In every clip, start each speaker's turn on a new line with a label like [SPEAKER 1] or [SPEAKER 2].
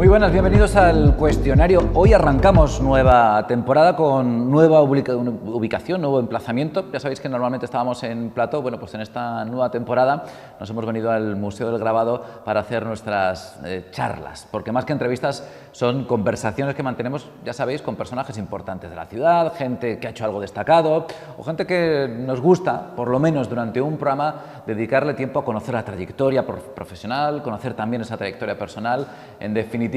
[SPEAKER 1] Muy buenas, bienvenidos al cuestionario. Hoy arrancamos nueva temporada con nueva ubicación, nuevo emplazamiento. Ya sabéis que normalmente estábamos en Plató. Bueno, pues en esta nueva temporada nos hemos venido al Museo del Grabado para hacer nuestras charlas, porque más que entrevistas son conversaciones que mantenemos, ya sabéis, con personajes importantes de la ciudad, gente que ha hecho algo destacado o gente que nos gusta, por lo menos durante un programa, dedicarle tiempo a conocer la trayectoria profesional, conocer también esa trayectoria personal. En definitiva,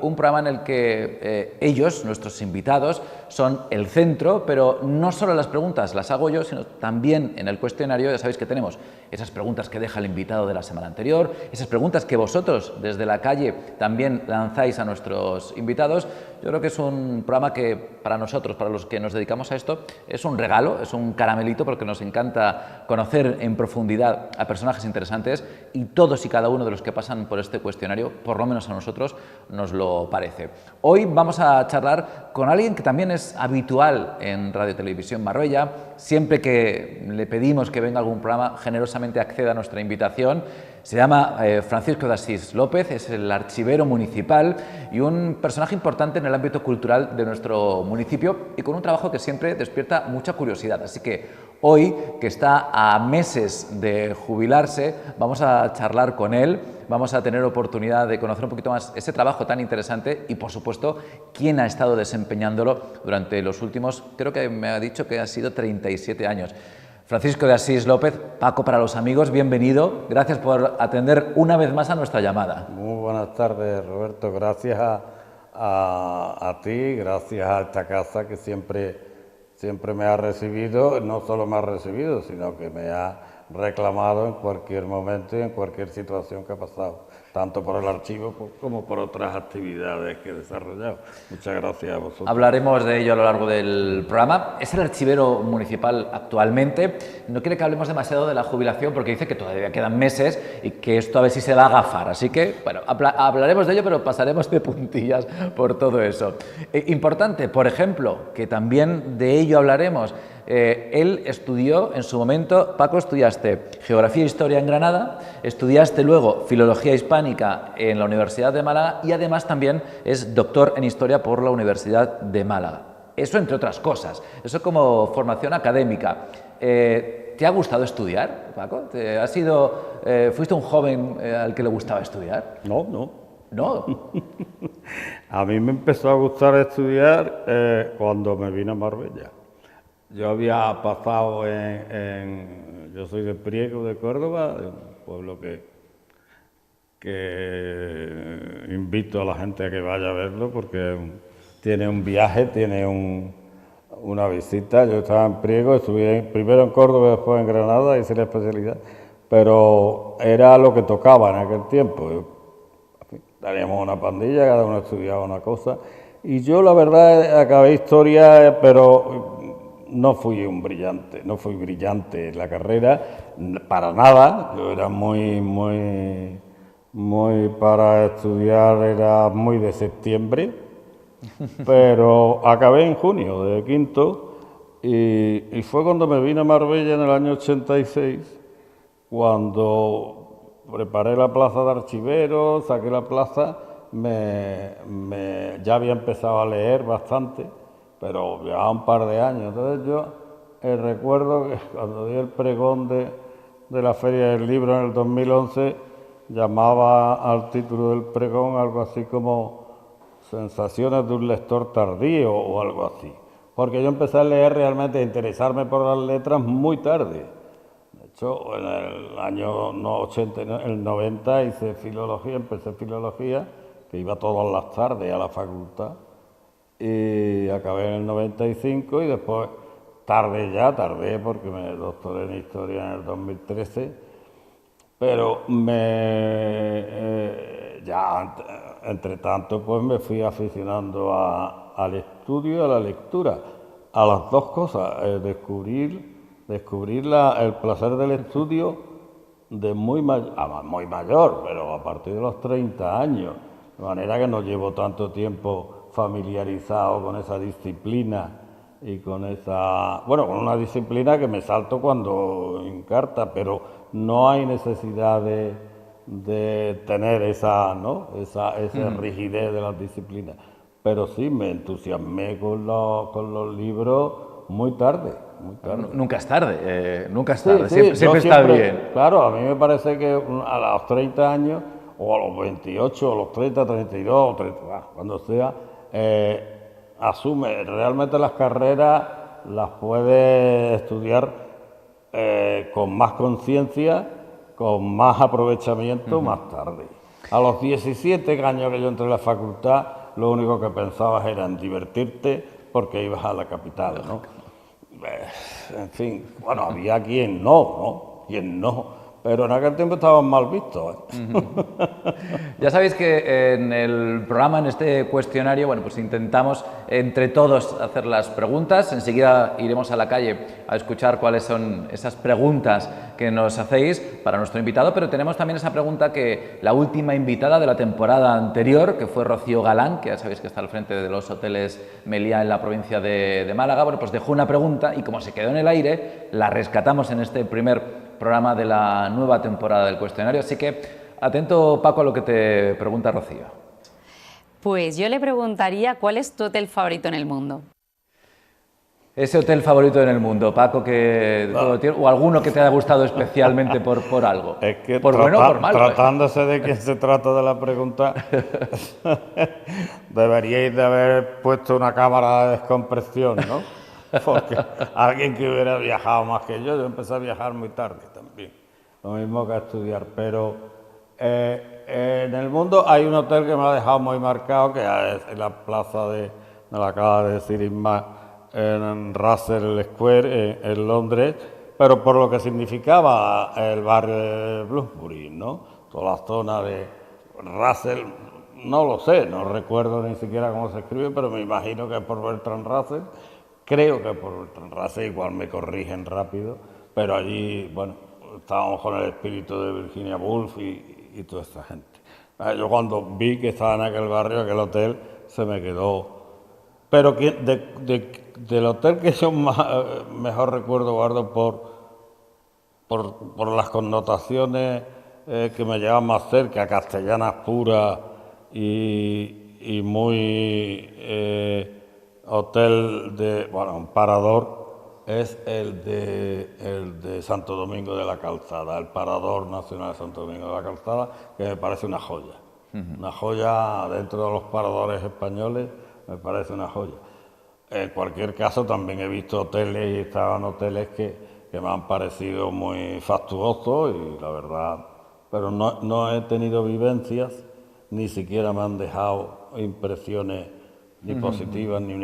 [SPEAKER 1] un programa en el que ellos, nuestros invitados, son el centro, pero no solo las preguntas las hago yo, sino también en el cuestionario. Ya sabéis que tenemos esas preguntas que deja el invitado de la semana anterior, esas preguntas que vosotros desde la calle también lanzáis a nuestros invitados. Yo creo que es un programa que para nosotros, para los que nos dedicamos a esto, es un regalo, es un caramelito, porque nos encanta conocer en profundidad a personajes interesantes y todos y cada uno de los que pasan por este cuestionario, por lo menos a nosotros, nos lo parece. Hoy vamos a charlar con alguien que también es habitual en Radio Televisión Marbella. Siempre que le pedimos que venga a algún programa, generosamente accede a nuestra invitación. Se llama Francisco de Asís López, es el archivero municipal y un personaje importante en el ámbito cultural de nuestro municipio y con un trabajo que siempre despierta mucha curiosidad. Así que hoy, que está a meses de jubilarse, vamos a charlar con él, vamos a tener oportunidad de conocer un poquito más ese trabajo tan interesante y, por supuesto, quién ha estado desempeñándolo durante los últimos, creo que me ha dicho que ha sido 37 años. Francisco de Asís López, Paco para los amigos, bienvenido. Gracias por atender una vez más a nuestra llamada.
[SPEAKER 2] Muy buenas tardes, Roberto. Gracias a ti, gracias a esta casa que siempre me ha recibido, no solo me ha recibido, sino que me ha reclamado en cualquier momento y en cualquier situación que ha pasado, tanto por el archivo como por otras actividades que he desarrollado. Muchas gracias a vosotros.
[SPEAKER 1] Hablaremos de ello a lo largo del programa. Es el archivero municipal actualmente. No quiere que hablemos demasiado de la jubilación porque dice que todavía quedan meses y que esto a ver si se va a agafar. Así que, bueno, hablaremos de ello, pero pasaremos de puntillas por todo eso. Importante, por ejemplo, que también de ello hablaremos. Él estudió en su momento, Paco, estudiaste Geografía e Historia en Granada, estudiaste luego Filología Hispánica en la Universidad de Málaga y además también es doctor en Historia por la Universidad de Málaga. Eso entre otras cosas, eso como formación académica. ¿Te ha gustado estudiar, Paco? ¿Fuiste un joven al que le gustaba estudiar?
[SPEAKER 2] No.
[SPEAKER 1] ¿No?
[SPEAKER 2] A mí me empezó a gustar estudiar cuando me vine a Marbella. Yo había pasado yo soy de Priego, de Córdoba, de un pueblo que invito a la gente a que vaya a verlo porque tiene un viaje, tiene una visita. Yo estaba en Priego, estuve primero en Córdoba, después en Granada, hice la especialidad, pero era lo que tocaba en aquel tiempo. Teníamos una pandilla, cada uno estudiaba una cosa, y yo la verdad acabé historia, pero no fui brillante en la carrera, para nada. Yo era muy para estudiar, era muy de septiembre, pero acabé en junio de quinto y fue cuando me vine a Marbella en el año 86, cuando preparé la plaza de archivero, saqué la plaza, ya había empezado a leer bastante, pero llevaba un par de años. Entonces yo recuerdo que cuando di el pregón de la Feria del Libro en el 2011, llamaba al título del pregón algo así como Sensaciones de un lector tardío o algo así. Porque yo empecé a leer realmente, a interesarme por las letras muy tarde. De hecho, en el año 90 hice filología, empecé filología, que iba todas las tardes a la facultad. Y acabé en el 95 y después tardé porque me doctoré en Historia en el 2013, pero ya entre tanto pues me fui aficionando al estudio y a la lectura, a las dos cosas, descubrir el placer del estudio de muy mayor, pero a partir de los 30 años, de manera que no llevo tanto tiempo familiarizado con esa disciplina y con una disciplina que me salto cuando encarta, pero no hay necesidad de de tener esa, ¿no? esa rigidez de las disciplinas. Pero sí, me entusiasmé con los libros muy tarde, muy tarde.
[SPEAKER 1] Nunca es tarde, nunca es
[SPEAKER 2] Sí,
[SPEAKER 1] tarde,
[SPEAKER 2] sí,
[SPEAKER 1] siempre está bien.
[SPEAKER 2] Claro, a mí me parece que a los 30 años, o a los 28, o a los 30, 32, o 30, cuando sea, asume, realmente las carreras las puedes estudiar con más conciencia, con más aprovechamiento más tarde. A los 17 años que yo entré en la facultad, lo único que pensabas era en divertirte porque ibas a la capital, ¿no? En fin, bueno, había quien no, quien no, pero en aquel tiempo estaban mal vistos,
[SPEAKER 1] Ya sabéis que en el programa, en este cuestionario, bueno, pues intentamos entre todos hacer las preguntas. Enseguida iremos a la calle a escuchar cuáles son esas preguntas que nos hacéis para nuestro invitado, pero tenemos también esa pregunta que la última invitada de la temporada anterior, que fue Rocío Galán, que ya sabéis que está al frente de los hoteles Meliá en la provincia de Málaga, bueno, pues dejó una pregunta y como se quedó en el aire, la rescatamos en este primer programa de la nueva temporada del cuestionario. Así que atento, Paco, a lo que te pregunta Rocío.
[SPEAKER 3] Pues yo le preguntaría cuál es tu hotel favorito en el mundo.
[SPEAKER 1] Ese hotel favorito en el mundo, Paco, que o alguno que te haya gustado especialmente por algo.
[SPEAKER 2] Es que
[SPEAKER 1] por bueno o por malo.
[SPEAKER 2] Tratándose de quién se trata de la pregunta, deberíais de haber puesto una cámara de descompresión, ¿no? Porque alguien que hubiera viajado más que yo empecé a viajar muy tarde también, lo mismo que a estudiar, pero en el mundo hay un hotel que me ha dejado muy marcado, que es en la plaza me la acaba de decir Isma, en Russell Square, en Londres, pero por lo que significaba el barrio de Bloomsbury, ¿no? Toda la zona de Russell, no lo sé, no recuerdo ni siquiera cómo se escribe, pero me imagino que es por Bertrand Russell. Creo que por Bertrand Russell, igual me corrigen rápido, pero allí, bueno, estábamos con el espíritu de Virginia Woolf y toda esta gente. Yo cuando vi que estaba en aquel barrio, aquel hotel, se me quedó. Pero del hotel que yo mejor recuerdo guardo por las connotaciones que me llevan más cerca, castellanas puras y muy... hotel un parador, es el de Santo Domingo de la Calzada, el Parador Nacional de Santo Domingo de la Calzada, que me parece una joya. Una joya dentro de los paradores españoles, me parece una joya. En cualquier caso, también he visto hoteles y estaban hoteles que me han parecido muy fastuosos y la verdad, pero no he tenido vivencias, ni siquiera me han dejado impresiones ni positivas ni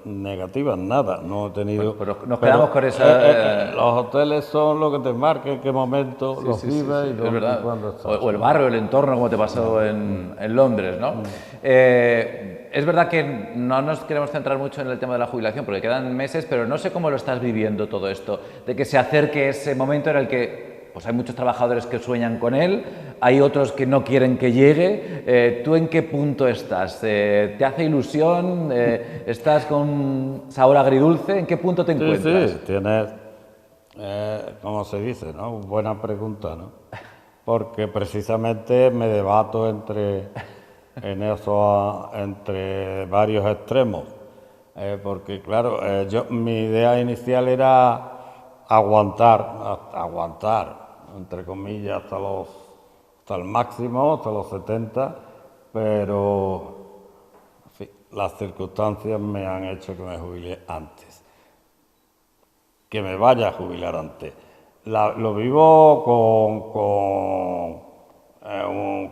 [SPEAKER 2] negativas, nada, no he tenido...
[SPEAKER 1] Bueno, pero nos quedamos con esa...
[SPEAKER 2] los hoteles son lo que te marca en qué momento los vives y cuándo estás.
[SPEAKER 1] O el barrio, el entorno, como te pasó en Londres, ¿no? Es verdad que no nos queremos centrar mucho en el tema de la jubilación, porque quedan meses, pero no sé cómo lo estás viviendo todo esto, de que se acerque ese momento en el que pues hay muchos trabajadores que sueñan con él, hay otros que no quieren que llegue. ¿Tú en qué punto estás? ¿Te hace ilusión? ¿Estás con sabor agridulce? ¿En qué punto te encuentras?
[SPEAKER 2] Sí, tienes, como se dice, ¿no? Buena pregunta, ¿no? Porque precisamente me debato entre varios extremos. Porque, claro, mi idea inicial era aguantar, entre comillas, hasta el máximo, hasta los 70, pero en fin, las circunstancias me han hecho que me jubile antes, que me vaya a jubilar antes. Lo vivo con un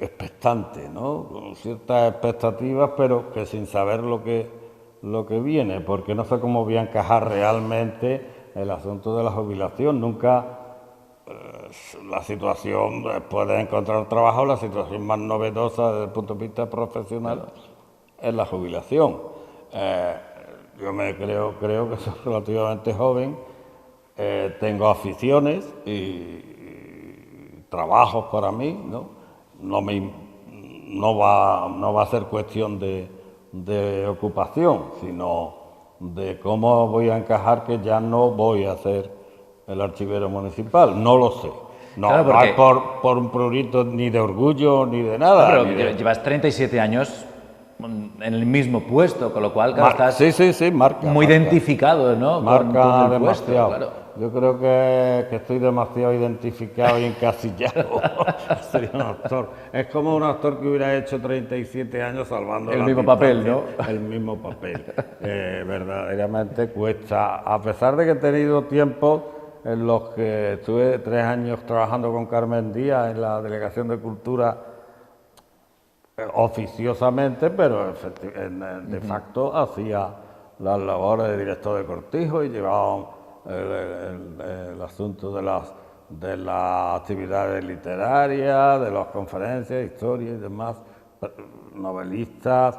[SPEAKER 2] expectante, ¿no? Con ciertas expectativas, pero que sin saber lo que viene, porque no sé cómo voy a encajar realmente el asunto de la jubilación. Nunca la situación, después de encontrar trabajo, la situación más novedosa desde el punto de vista profesional es la jubilación. Yo creo que soy relativamente joven, tengo aficiones y trabajos para mí, ¿no? No va a ser cuestión de ocupación, sino de cómo voy a encajar que ya no voy a ser el archivero municipal, no lo sé. No,
[SPEAKER 1] Claro,
[SPEAKER 2] no
[SPEAKER 1] porque-
[SPEAKER 2] es por un prurito ni de orgullo ni de nada.
[SPEAKER 1] Pero
[SPEAKER 2] ni de-
[SPEAKER 1] llevas 37 años en el mismo puesto, con lo cual, claro, estás
[SPEAKER 2] sí, marca.
[SPEAKER 1] muy
[SPEAKER 2] marca.
[SPEAKER 1] identificado, ¿no? con
[SPEAKER 2] Marca
[SPEAKER 1] el puesto,
[SPEAKER 2] demasiado.
[SPEAKER 1] claro.
[SPEAKER 2] Yo creo que estoy demasiado identificado y encasillado. Soy un actor. Es como un actor que hubiera hecho 37 años salvando
[SPEAKER 1] El
[SPEAKER 2] la
[SPEAKER 1] mismo papel,
[SPEAKER 2] distancia. El mismo papel. Verdaderamente cuesta. A pesar de que he tenido tiempos en los que estuve 3 años trabajando con Carmen Díaz en la Delegación de Cultura oficiosamente, pero de facto hacía las labores de director de cortijo y llevaba el asunto de las actividades literarias, de las conferencias, historias y demás, novelistas.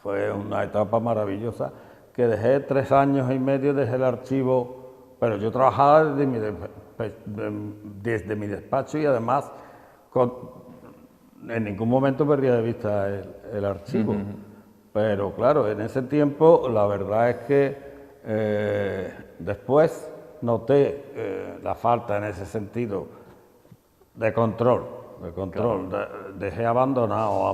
[SPEAKER 2] Fue una etapa maravillosa que dejé 3 años y medio, dejé el archivo, pero yo trabajaba desde mi despacho y además en ningún momento perdía de vista el archivo. Pero claro, en ese tiempo la verdad es que después noté la falta en ese sentido de control. Dejé abandonado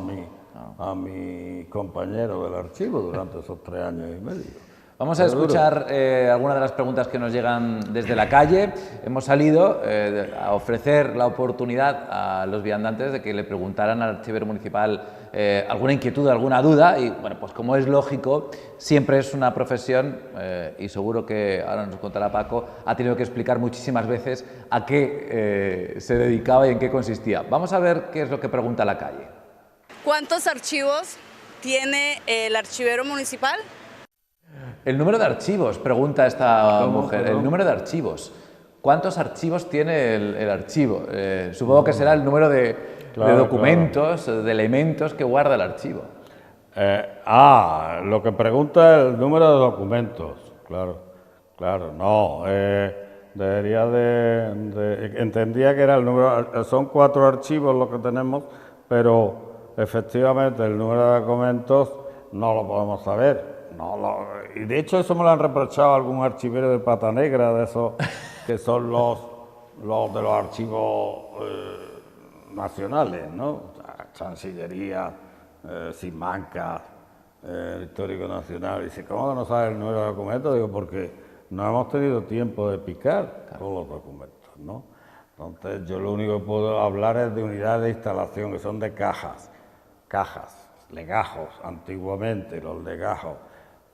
[SPEAKER 2] a mi compañero del archivo durante esos 3 años y medio.
[SPEAKER 1] Vamos a escuchar algunas de las preguntas que nos llegan desde la calle. Hemos salido a ofrecer la oportunidad a los viandantes de que le preguntaran al archivero municipal alguna inquietud, alguna duda, y bueno, pues como es lógico, siempre es una profesión, y seguro que ahora nos contará Paco, ha tenido que explicar muchísimas veces a qué se dedicaba y en qué consistía. Vamos a ver qué es lo que pregunta la calle.
[SPEAKER 4] ¿Cuántos archivos tiene el archivero municipal?
[SPEAKER 1] El número de archivos, pregunta esta
[SPEAKER 2] ¿Cómo?
[SPEAKER 1] mujer.
[SPEAKER 2] Perdón.
[SPEAKER 1] El número de archivos. ¿Cuántos archivos tiene el archivo? Supongo que será el número de documentos, de elementos que guarda el archivo.
[SPEAKER 2] Lo que pregunta es el número de documentos. Claro, no. Debería entendía que era el número, son 4 archivos los que tenemos, pero efectivamente el número de documentos no lo podemos saber. Y de hecho eso me lo han reprochado algún archivero de Pata Negra, de esos que son los de los archivos nacionales, ¿no? Chancillería, Simancas, Histórico Nacional. Y dice, ¿cómo que no sabes el número de documentos? Digo, porque no hemos tenido tiempo de picar todos los documentos, ¿no? Entonces yo lo único que puedo hablar es de unidades de instalación, que son de cajas, legajos, antiguamente los legajos.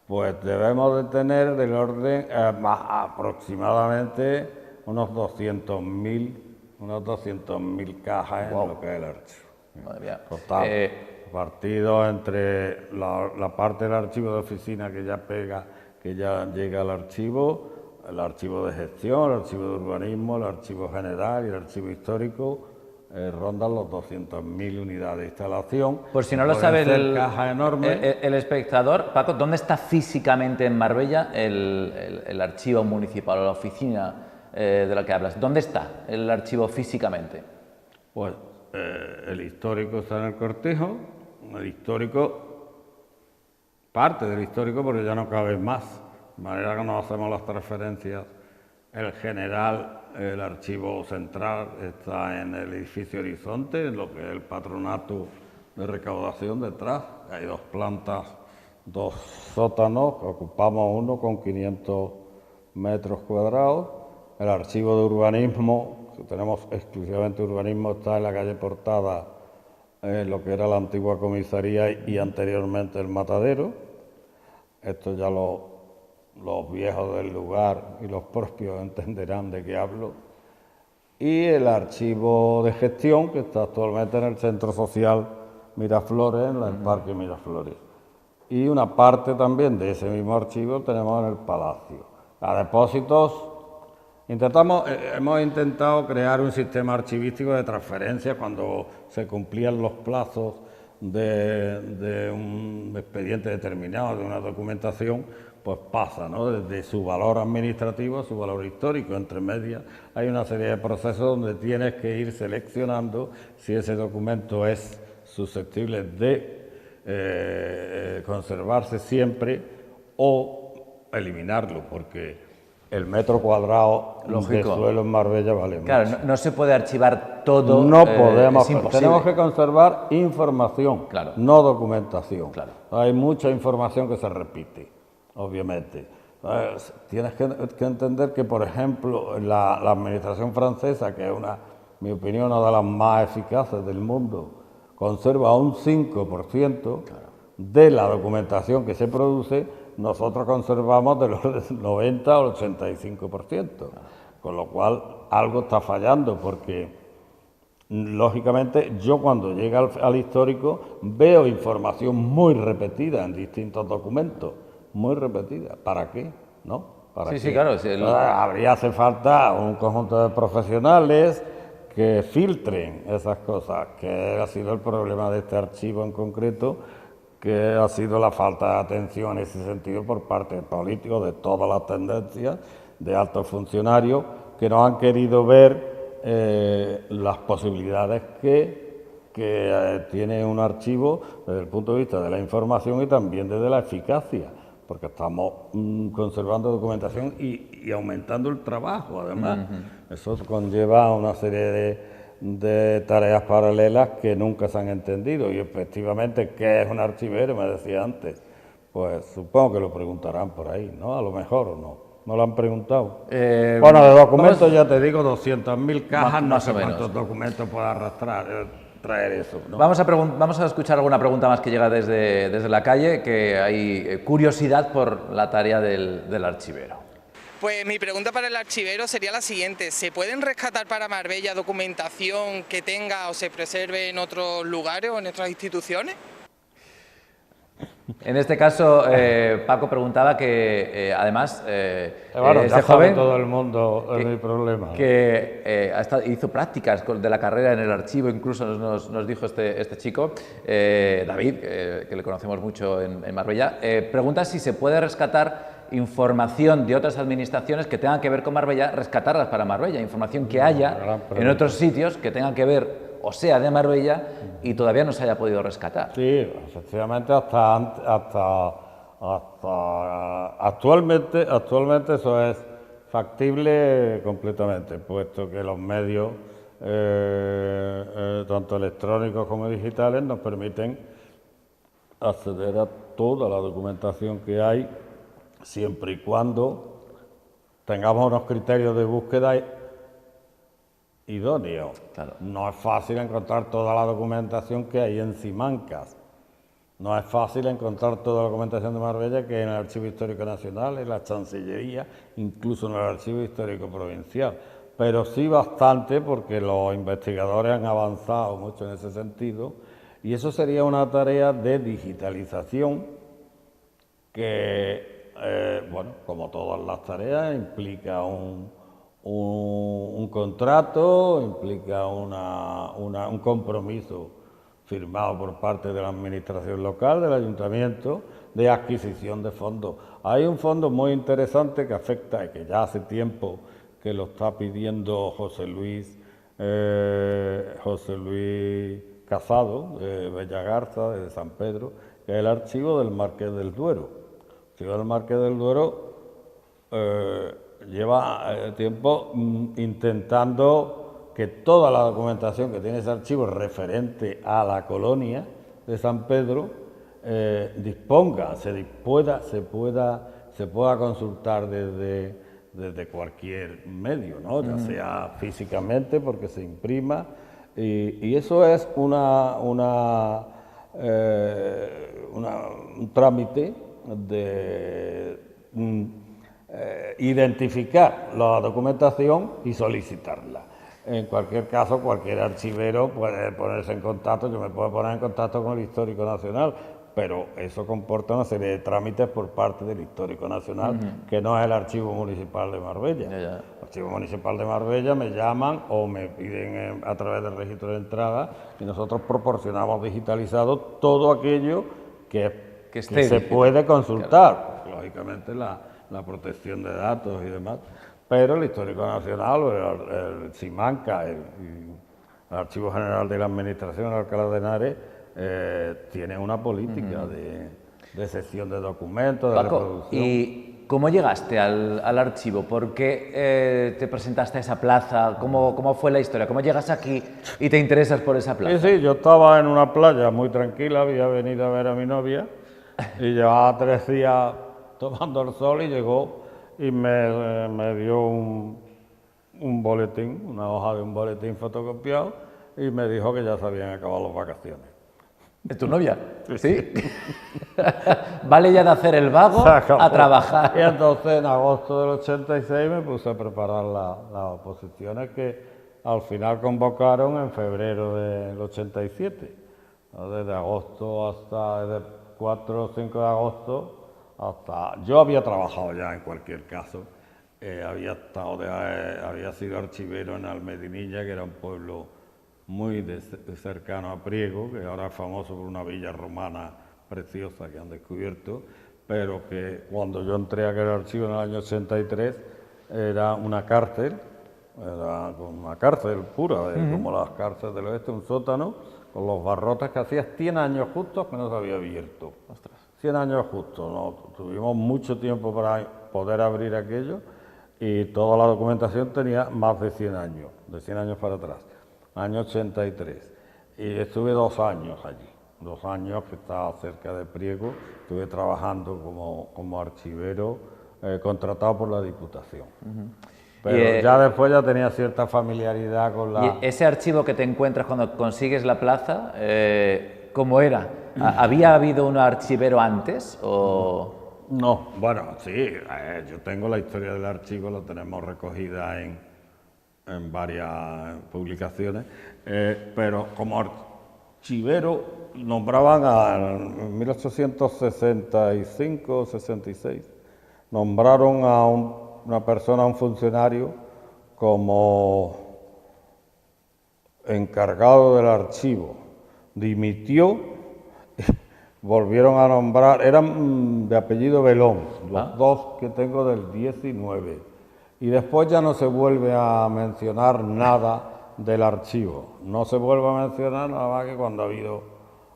[SPEAKER 2] Pues debemos de tener del orden aproximadamente unos 200.000 cajas en lo que es el archivo.
[SPEAKER 1] Madre mía.
[SPEAKER 2] Total, partido entre la parte del archivo de oficina que ya llega al archivo, el archivo de gestión, el archivo de urbanismo, el archivo general y el archivo histórico. Rondan los 200.000 unidades de instalación.
[SPEAKER 1] Por si no lo
[SPEAKER 2] Pueden
[SPEAKER 1] sabe
[SPEAKER 2] ser cajas enormes.
[SPEAKER 1] el espectador, Paco, ¿dónde está físicamente en Marbella el archivo municipal o la oficina de la que hablas? ¿Dónde está el archivo físicamente?
[SPEAKER 2] Pues el histórico está en el cortijo, parte del histórico porque ya no cabe más, de manera que nos hacemos las transferencias. El general, el archivo central está en el edificio Horizonte, en lo que es el patronato de recaudación detrás. Hay 2 plantas, 2 sótanos, que ocupamos uno con 500 metros cuadrados. El archivo de urbanismo, que tenemos exclusivamente urbanismo, está en la calle Portada, en lo que era la antigua comisaría y anteriormente el matadero. Esto ya los viejos del lugar y los propios entenderán de qué hablo. Y el archivo de gestión, que está actualmente en el Centro Social Miraflores, en el Parque Miraflores. Y una parte también de ese mismo archivo tenemos en el Palacio. A depósitos, hemos intentado crear un sistema archivístico de transferencia cuando se cumplían los plazos de un expediente determinado, de una documentación, pues pasa, ¿no? Desde su valor administrativo a su valor histórico. Entre medias hay una serie de procesos donde tienes que ir seleccionando si ese documento es susceptible de conservarse siempre o eliminarlo, porque el metro cuadrado de
[SPEAKER 1] Lógico.
[SPEAKER 2] suelo en Marbella vale
[SPEAKER 1] Claro,
[SPEAKER 2] mucho.
[SPEAKER 1] no se puede archivar todo.
[SPEAKER 2] No podemos,
[SPEAKER 1] es imposible.
[SPEAKER 2] tenemos que conservar información,
[SPEAKER 1] Claro.
[SPEAKER 2] no documentación.
[SPEAKER 1] Claro.
[SPEAKER 2] Hay mucha información que se repite, obviamente. Tienes que entender que, por ejemplo, la administración francesa, que es mi opinión, una de las más eficaces del mundo, conserva un 5% de la documentación que se produce. Nosotros conservamos de los 90 al 85%, con lo cual algo está fallando, porque lógicamente yo cuando llego al histórico veo información muy repetida en distintos documentos, muy repetida. ¿Para qué? ¿No? ¿Para
[SPEAKER 1] Sí,
[SPEAKER 2] qué?
[SPEAKER 1] sí, claro.
[SPEAKER 2] Hace falta un conjunto de profesionales que filtren esas cosas, que ha sido el problema de este archivo en concreto, que ha sido la falta de atención en ese sentido por parte de políticos de todas las tendencias, de altos funcionarios, que no han querido ver las posibilidades que tiene un archivo desde el punto de vista de la información y también desde la eficacia, porque estamos conservando documentación y aumentando el trabajo, además. Eso conlleva una serie de tareas paralelas que nunca se han entendido, y efectivamente, ¿qué es un archivero? Me decía antes. Pues supongo que lo preguntarán por ahí, ¿no? A lo mejor o no. ¿No lo han preguntado? Bueno, de documentos ya te digo, 200.000 cajas, no
[SPEAKER 1] más
[SPEAKER 2] sé
[SPEAKER 1] o menos.
[SPEAKER 2] cuántos documentos puede arrastrar, traer eso, ¿no?
[SPEAKER 1] Vamos a escuchar alguna pregunta más que llega desde la calle, que hay curiosidad por la tarea del archivero.
[SPEAKER 5] Pues mi pregunta para el archivero sería la siguiente: ¿se pueden rescatar para Marbella documentación que tenga o se preserve en otros lugares o en otras instituciones?
[SPEAKER 1] En este caso, Paco preguntaba que, además,
[SPEAKER 2] Bueno,
[SPEAKER 1] este
[SPEAKER 2] ya sabe
[SPEAKER 1] joven
[SPEAKER 2] todo el mundo de mi problema.
[SPEAKER 1] que hizo prácticas de la carrera en el archivo, incluso nos dijo este chico, David, que le conocemos mucho en Marbella, pregunta si se puede rescatar información de otras administraciones que tengan que ver con Marbella, rescatarlas para Marbella, información que haya en otros sitios que tengan que ver o sea de Marbella y todavía no se haya podido rescatar.
[SPEAKER 2] Sí, efectivamente, hasta actualmente eso es factible completamente, puesto que los medios, tanto electrónicos como digitales, nos permiten acceder a toda la documentación que hay, siempre y cuando tengamos unos criterios de búsqueda idóneos.
[SPEAKER 1] Claro.
[SPEAKER 2] No es fácil encontrar toda la documentación que hay en Simancas. No es fácil encontrar toda la documentación de Marbella que hay en el Archivo Histórico Nacional, en la Chancillería, incluso en el Archivo Histórico Provincial. Pero sí bastante, porque los investigadores han avanzado mucho en ese sentido, y eso sería una tarea de digitalización que, bueno, como todas las tareas, implica un contrato, implica un compromiso firmado por parte de la administración local, del ayuntamiento, de adquisición de fondos. Hay un fondo muy interesante que afecta, y que ya hace tiempo que lo está pidiendo José Luis Casado, de Bellagarza, de San Pedro, que es el archivo del Marqués del Duero. El archivo del Marqués del Duero lleva tiempo intentando que toda la documentación que tiene ese archivo referente a la colonia de San Pedro se pueda consultar desde cualquier medio, ¿no? Ya sea físicamente, porque se imprima, y eso es un trámite de identificar la documentación y solicitarla. En cualquier caso, cualquier archivero puede ponerse en contacto, yo me puedo poner en contacto con el Histórico Nacional, pero eso comporta una serie de trámites por parte del Histórico Nacional, que no es el Archivo Municipal de Marbella. El Archivo Municipal de Marbella me llaman o me piden a través del registro de entrada, y nosotros proporcionamos digitalizado todo aquello que se puede consultar, porque, lógicamente la protección de datos y demás. Pero el Histórico Nacional, el Simanca, el Archivo General de la Administración, el Alcalá de Henares, tiene una política de sección de documentos, de
[SPEAKER 1] Paco,
[SPEAKER 2] reproducción.
[SPEAKER 1] y cómo llegaste al archivo? ¿Por qué te presentaste a esa plaza? ¿Cómo fue la historia? ¿Cómo llegas aquí y te interesas por esa plaza?
[SPEAKER 2] Sí, yo estaba en una playa muy tranquila, había venido a ver a mi novia y llevaba 3 días tomando el sol y llegó y me dio un boletín, una hoja de un boletín fotocopiado y me dijo que ya se habían acabado las vacaciones.
[SPEAKER 1] ¿Es tu novia? Sí. Vale ya de hacer el vago a trabajar.
[SPEAKER 2] Y entonces en agosto del 86 me puse a preparar las oposiciones que al final convocaron en febrero del 87. Desde agosto hasta, desde 4 o 5 de agosto hasta... Yo había trabajado ya en cualquier caso, había sido archivero en Almedinilla, que era un pueblo muy cercano a Priego, que ahora es famoso por una villa romana preciosa que han descubierto, pero que cuando yo entré a aquel archivo en el año 83 era una cárcel, era una cárcel pura, como las cárceles del oeste, un sótano, con los barrotes que hacía 100 años justos que no se había abierto. Ostras. 100 años justos, ¿no? Tuvimos mucho tiempo para poder abrir aquello y toda la documentación tenía más de 100 años, de 100 años para atrás. Año 83, y estuve 2 años allí, 2 años que estaba cerca de Priego, estuve trabajando como archivero contratado por la Diputación. Pero ya después ya tenía cierta familiaridad con la...
[SPEAKER 1] ¿Y ese archivo que te encuentras cuando consigues la plaza, cómo era? ¿Había habido un archivero antes o...?
[SPEAKER 2] No, bueno, sí, yo tengo la historia del archivo, lo tenemos recogida en varias publicaciones, pero como archivero nombraban en 1865 o 66, nombraron a una persona, a un funcionario, como encargado del archivo. Dimitió, volvieron a nombrar, eran de apellido Belón, los dos que tengo del 19. Y después ya no se vuelve a mencionar nada del archivo. No se vuelve a mencionar nada más que cuando ha habido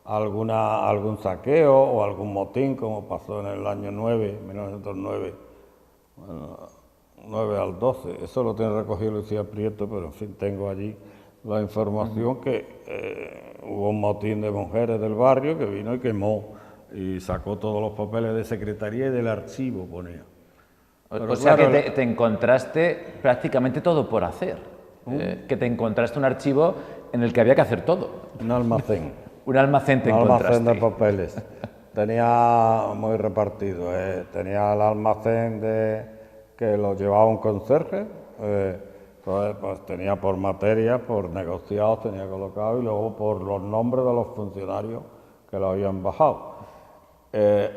[SPEAKER 2] algún saqueo o algún motín, como pasó en el año 1909, 9 al 12. Eso lo tiene recogido Lucía Prieto, pero en fin, tengo allí la información que hubo un motín de mujeres del barrio que vino y quemó y sacó todos los papeles de secretaría y del archivo, ponía.
[SPEAKER 1] O sea que te encontraste prácticamente todo por hacer, que te encontraste un archivo en el que había que hacer todo.
[SPEAKER 2] Un almacén.
[SPEAKER 1] Un almacén te encontraste.
[SPEAKER 2] Un almacén de papeles. Tenía muy repartido, tenía el almacén que lo llevaba un conserje, pues tenía por materia, por negociados tenía colocado y luego por los nombres de los funcionarios que lo habían bajado.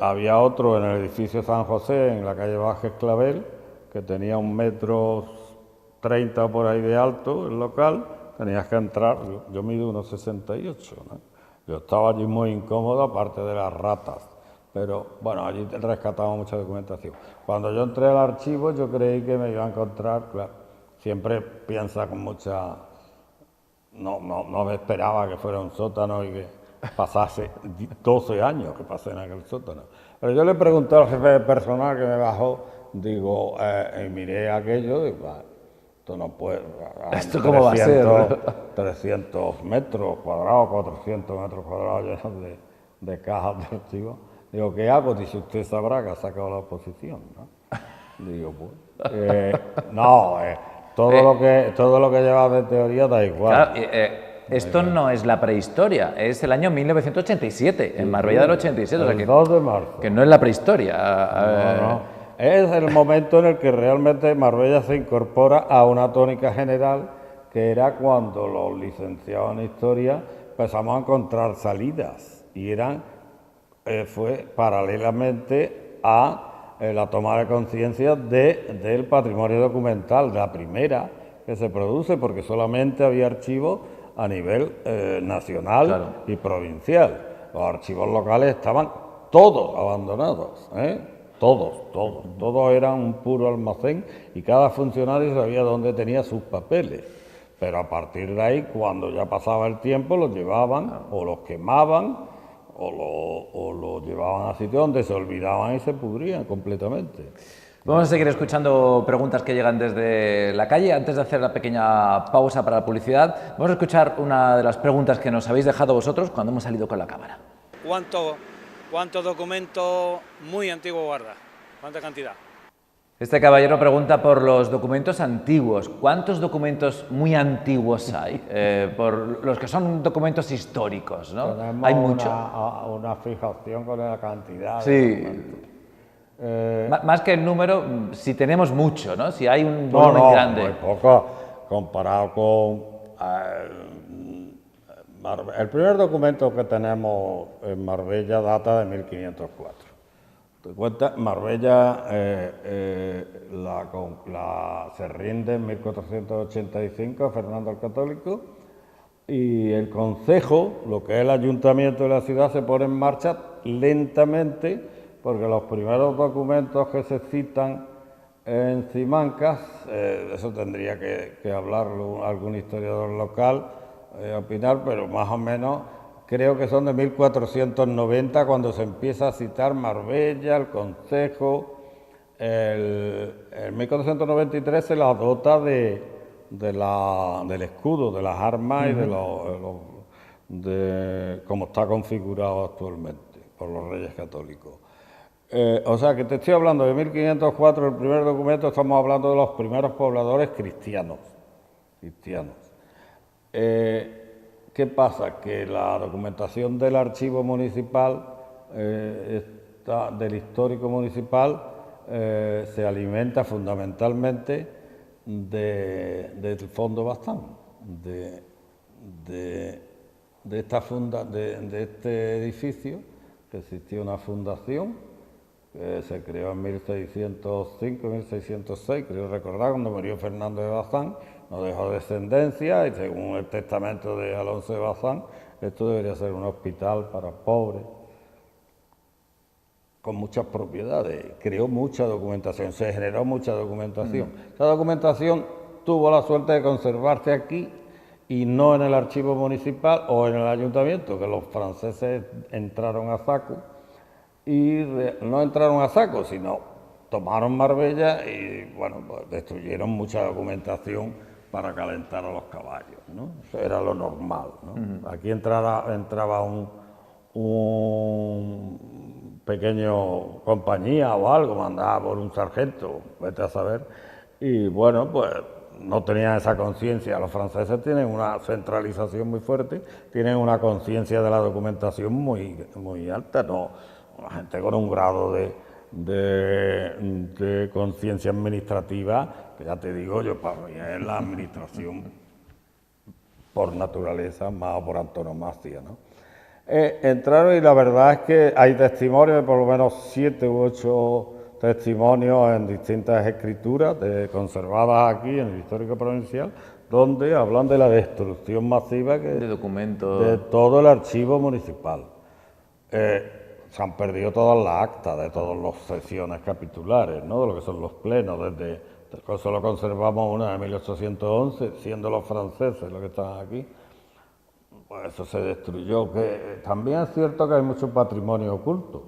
[SPEAKER 2] Había otro en el edificio San José, en la calle Vázquez Clavel, que tenía 1,30 metros por ahí de alto, el local, tenías que entrar, yo mido 1,68, ¿no? Yo estaba allí muy incómodo, aparte de las ratas, pero bueno, allí rescataba mucha documentación. Cuando yo entré al archivo, yo creí que me iba a encontrar, claro, siempre piensa con mucha... No me esperaba que fuera un sótano y que pasase 12 años que pasé en aquel sótano. Pero yo le pregunté al jefe de personal que me bajó, digo, y miré aquello, digo, esto no puede...
[SPEAKER 1] ¿Esto cómo va a ser?
[SPEAKER 2] 300 metros cuadrados, 400 metros cuadrados llenos de cajas de archivos. Digo, ¿qué hago? Dice, usted sabrá que ha sacado la oposición, ¿no? Digo, pues... todo lo que lleva de teoría da igual.
[SPEAKER 1] Claro, esto no es la prehistoria, es el año 1987, en Marbella del 87.
[SPEAKER 2] El
[SPEAKER 1] o sea que,
[SPEAKER 2] 2 de marzo.
[SPEAKER 1] Que no es la prehistoria.
[SPEAKER 2] No. Es el momento en el que realmente Marbella se incorpora a una tónica general, que era cuando los licenciados en historia empezamos a encontrar salidas, y fue paralelamente a la toma de conciencia del patrimonio documental, la primera que se produce, porque solamente había archivos a nivel nacional, claro, y provincial. Los archivos locales estaban todos abandonados, todos eran un puro almacén y cada funcionario sabía dónde tenía sus papeles. Pero a partir de ahí, cuando ya pasaba el tiempo, los llevaban o los quemaban o lo llevaban a sitios donde se olvidaban y se pudrían completamente.
[SPEAKER 1] Vamos a seguir escuchando preguntas que llegan desde la calle. Antes de hacer la pequeña pausa para la publicidad, vamos a escuchar una de las preguntas que nos habéis dejado vosotros cuando hemos salido con la cámara.
[SPEAKER 6] ¿Cuántos documentos muy antiguos guarda? ¿Cuánta cantidad?
[SPEAKER 1] Este caballero pregunta por los documentos antiguos. ¿Cuántos documentos muy antiguos hay? Por los que son documentos históricos, ¿no?
[SPEAKER 2] Tenemos
[SPEAKER 1] ¿Hay mucho?
[SPEAKER 2] una fijación con la cantidad.
[SPEAKER 1] Sí. Más que el número, si tenemos mucho, ¿no? Si hay un volumen grande.
[SPEAKER 2] Muy poco comparado con... el primer documento que tenemos en Marbella data de 1504. Te cuenta, Marbella se rinde en 1485 a Fernando el Católico y el concejo, lo que es el ayuntamiento de la ciudad, se pone en marcha lentamente porque los primeros documentos que se citan en Simancas, eso tendría que hablarlo algún historiador local, opinar, pero más o menos creo que son de 1490 cuando se empieza a citar Marbella, el concejo. El 1493 se la dota del escudo, de las armas y de cómo está configurado actualmente por los Reyes Católicos. O sea que te estoy hablando de 1504, el primer documento, estamos hablando de los primeros pobladores cristianos. ¿Qué pasa? Que la documentación del archivo municipal, del histórico municipal, se alimenta fundamentalmente del Fondo Baztán, de este edificio, que existía una fundación que se creó en 1605, 1606, creo recordar, cuando murió Fernando de Bazán, no dejó descendencia y según el testamento de Alonso de Bazán, esto debería ser un hospital para pobres, con muchas propiedades, creó mucha documentación, se generó mucha documentación. Esa documentación tuvo la suerte de conservarse aquí y no en el archivo municipal o en el ayuntamiento, que los franceses entraron a saco, y no entraron a saco, sino tomaron Marbella y bueno, pues destruyeron mucha documentación para calentar a los caballos, ¿no? Eso era lo normal, ¿no? Aquí entraba un pequeño compañía o algo, mandada por un sargento, vete a saber, y bueno, pues no tenían esa conciencia. Los franceses tienen una centralización muy fuerte, tienen una conciencia de la documentación muy alta, no, la gente con un grado de conciencia administrativa, que ya te digo yo, para mí es la administración por naturaleza, más o por antonomasia, ¿no? Entraron y la verdad es que hay testimonios, de por lo menos 7 u 8 testimonios en distintas escrituras conservadas aquí en el Histórico Provincial, donde hablan de la destrucción masiva
[SPEAKER 1] de documentos
[SPEAKER 2] de todo el archivo municipal. Se han perdido todas las actas de todas las sesiones capitulares, ¿no? De lo que son los plenos, solo conservamos una de 1811, siendo los franceses los que están aquí, pues eso se destruyó. Que también es cierto que hay mucho patrimonio oculto,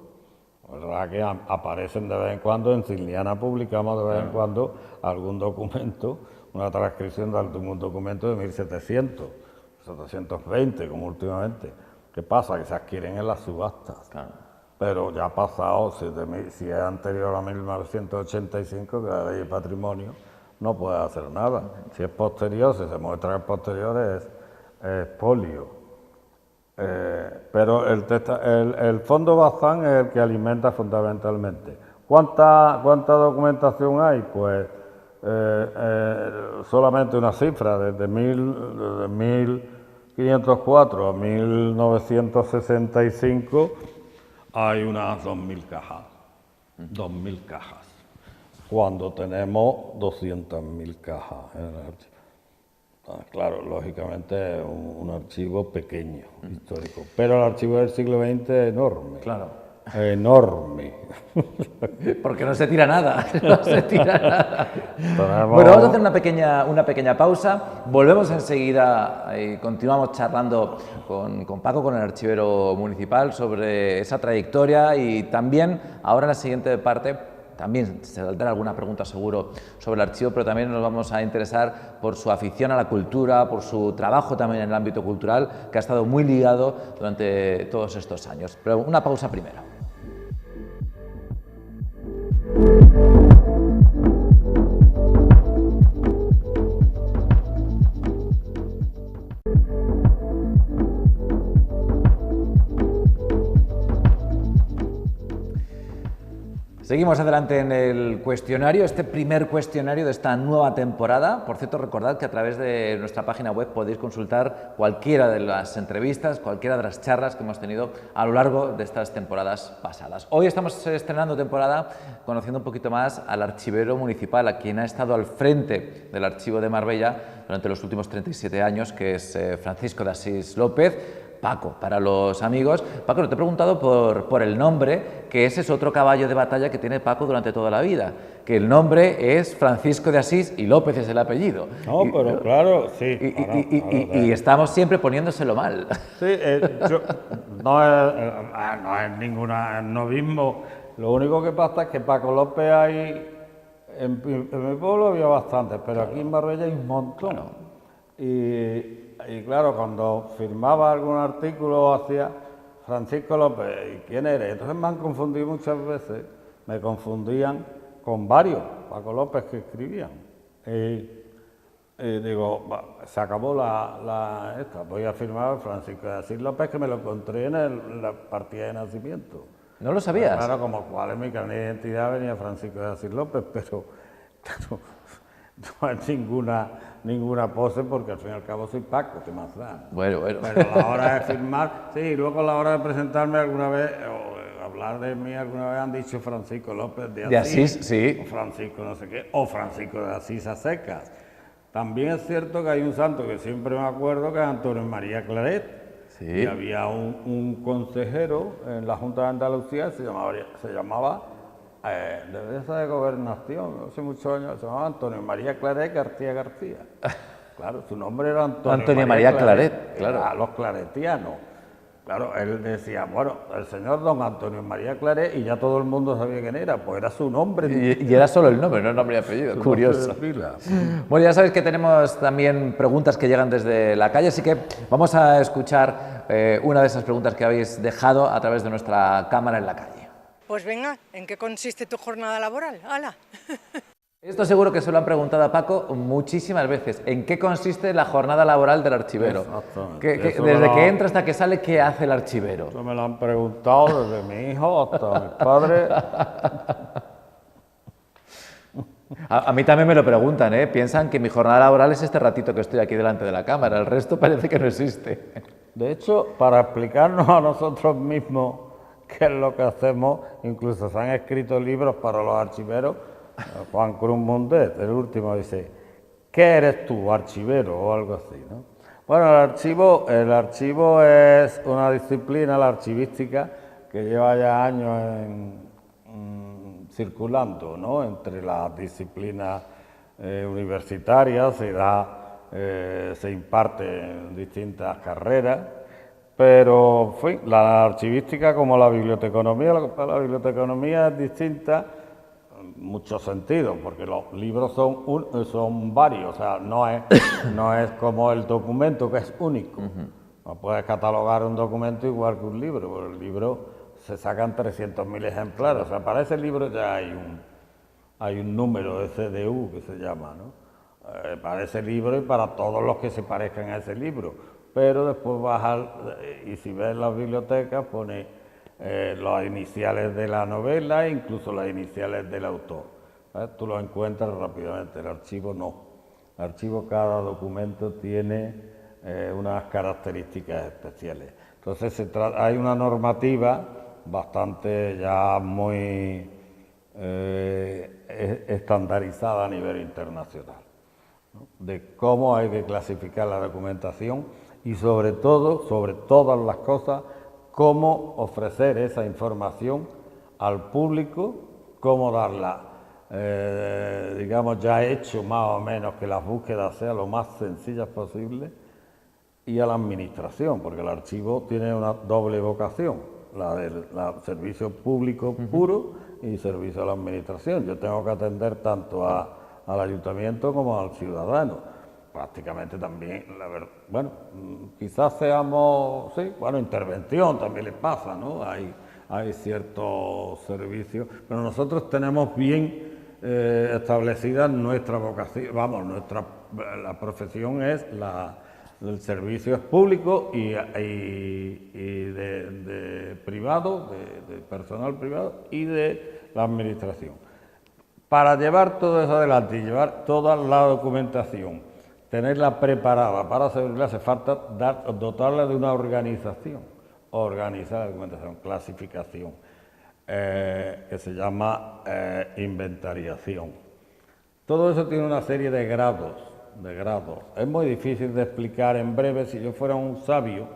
[SPEAKER 2] ¿verdad? Que aparecen de vez en cuando, en Ciliana publicamos de vez en cuando algún documento, una transcripción de algún documento de 1700, 720, como últimamente. ¿Qué pasa? Que se adquieren en las subastas.
[SPEAKER 1] Claro.
[SPEAKER 2] Pero ya ha pasado, si es anterior a 1985, que la ley de patrimonio no puede hacer nada. Si es posterior, si se muestra que es posterior, es expolio. Pero el Fondo Baztán es el que alimenta fundamentalmente. ¿Cuánta documentación hay? Pues solamente una cifra, desde 1504 a 1965, hay unas 2.000 cajas, 2.000 cajas, cuando tenemos 200.000 cajas en el archivo. Claro, lógicamente es un archivo pequeño, histórico, pero el archivo del siglo XX es enorme.
[SPEAKER 1] Claro.
[SPEAKER 2] enorme.
[SPEAKER 1] Porque no se tira nada, no se tira nada.
[SPEAKER 2] Tenemos-
[SPEAKER 1] Bueno, vamos a hacer una pequeña pausa, volvemos enseguida y continuamos charlando con Paco, con el archivero municipal, sobre esa trayectoria y también, ahora en la siguiente parte, también se saldrá alguna pregunta seguro sobre el archivo, pero también nos vamos a interesar por su afición a la cultura, por su trabajo también en el ámbito cultural, que ha estado muy ligado durante todos estos años. Pero una pausa primero. Seguimos adelante en el cuestionario, este primer cuestionario de esta nueva temporada. Por cierto, recordad que a través de nuestra página web podéis consultar cualquiera de las entrevistas, cualquiera de las charlas que hemos tenido a lo largo de estas temporadas pasadas. Hoy estamos estrenando temporada conociendo un poquito más al archivero municipal, a quien ha estado al frente del Archivo de Marbella durante los últimos 37 años, que es Francisco de Asís López. Paco, para los amigos. Paco, no te he preguntado por el nombre, que ese es otro caballo de batalla que tiene Paco durante toda la vida, que el nombre es Francisco de Asís y López es el apellido.
[SPEAKER 2] No, pero claro, sí.
[SPEAKER 1] Y estamos siempre poniéndoselo mal.
[SPEAKER 2] Sí, no es ninguna novismo. Lo único que pasa es que Paco López hay... En mi pueblo había bastantes, pero aquí en Marbella hay un montón. Y claro, cuando firmaba algún artículo hacía Francisco López, ¿y quién eres? Entonces me han confundido muchas veces, me confundían con varios Paco López que escribían. Y digo, se acabó esta, voy a firmar Francisco de Asís López, que me lo encontré en la partida de nacimiento.
[SPEAKER 1] ¿No lo sabías?
[SPEAKER 2] Claro, como cuál es mi carnet de identidad, venía Francisco de Asís López, pero claro, no es ninguna pose, porque al fin y al cabo soy Paco, ¿qué más da?
[SPEAKER 1] Bueno.
[SPEAKER 2] Pero a la hora de firmar, sí, y luego a la hora de presentarme alguna vez, o hablar de mí alguna vez han dicho Francisco López de Asís,
[SPEAKER 1] sí.
[SPEAKER 2] o Francisco no sé qué, o Francisco de Asís a secas. También es cierto que hay un santo que siempre me acuerdo, que es Antonio María Claret.
[SPEAKER 1] Sí.
[SPEAKER 2] Y había un consejero en la Junta de Andalucía, se llamaba debe ser de Gobernación, hace muchos años, se llamaba Antonio María Claret García. Claro, su nombre era Antonio
[SPEAKER 1] María Claret, claro.
[SPEAKER 2] A los claretianos. Claro, él decía, bueno, el señor don Antonio María Claret, y ya todo el mundo sabía quién era, pues era su nombre.
[SPEAKER 1] Y era solo el nombre, no el nombre y apellido, curioso. Bueno, ya sabéis que tenemos también preguntas que llegan desde la calle, así que vamos a escuchar una de esas preguntas que habéis dejado a través de nuestra cámara en la calle.
[SPEAKER 7] Pues venga, ¿en qué consiste tu jornada laboral? ¡Hala!
[SPEAKER 1] Esto seguro que se lo han preguntado a Paco muchísimas veces. ¿En qué consiste la jornada laboral del archivero?
[SPEAKER 2] Exactamente.
[SPEAKER 1] Desde que entra hasta que sale, ¿qué hace el archivero?
[SPEAKER 2] Eso me lo han preguntado desde mi hijo hasta mi padre.
[SPEAKER 1] A mí también me lo preguntan, ¿eh? Piensan que mi jornada laboral es este ratito que estoy aquí delante de la cámara, el resto parece que no existe.
[SPEAKER 2] De hecho, para explicarnos a nosotros mismos qué es lo que hacemos, incluso se han escrito libros para los archiveros. Juan Cruz Mundet, el último, dice, ¿qué eres tú, archivero? O algo así, ¿no? Bueno, el archivo es una disciplina, la archivística, que lleva ya años circulando, ¿no? Entre las disciplinas universitarias, se imparte en distintas carreras, pero en fin, la archivística, como la biblioteconomía, la biblioteconomía es distinta en muchos sentidos, porque los libros son varios, o sea, no es como el documento, que es único. No puedes catalogar un documento igual que un libro, porque el libro se sacan 300.000 ejemplares, o sea, para ese libro ya hay un número de CDU que se llama, ¿no? Para ese libro y para todos los que se parezcan a ese libro. Pero después y si ves las bibliotecas, pone las iniciales de la novela, incluso las iniciales del autor. Tú lo encuentras rápidamente, el archivo no. El archivo, cada documento tiene unas características especiales. Entonces hay una normativa bastante ya muy estandarizada a nivel internacional, ¿no? De cómo hay que clasificar la documentación y sobre todo, sobre todas las cosas, cómo ofrecer esa información al público, cómo darla, digamos, ya hecho más o menos que las búsquedas sean lo más sencillas posible, y a la administración, porque el archivo tiene una doble vocación, la del servicio público puro y servicio a la administración. Yo tengo que atender tanto al ayuntamiento como al ciudadano. Prácticamente también, bueno, quizás seamos, sí, bueno, intervención también les pasa, ¿no? Hay ciertos servicios, pero nosotros tenemos bien establecida nuestra vocación, vamos, la profesión es el servicio es público y de privado, de personal privado y de la administración. Para llevar todo eso adelante y llevar toda la documentación, tenerla preparada para servirle, hace falta dotarla de una organización, organizar la documentación, clasificación, que se llama inventariación. Todo eso tiene una serie de grados. Es muy difícil de explicar en breve. Si yo fuera un sabio,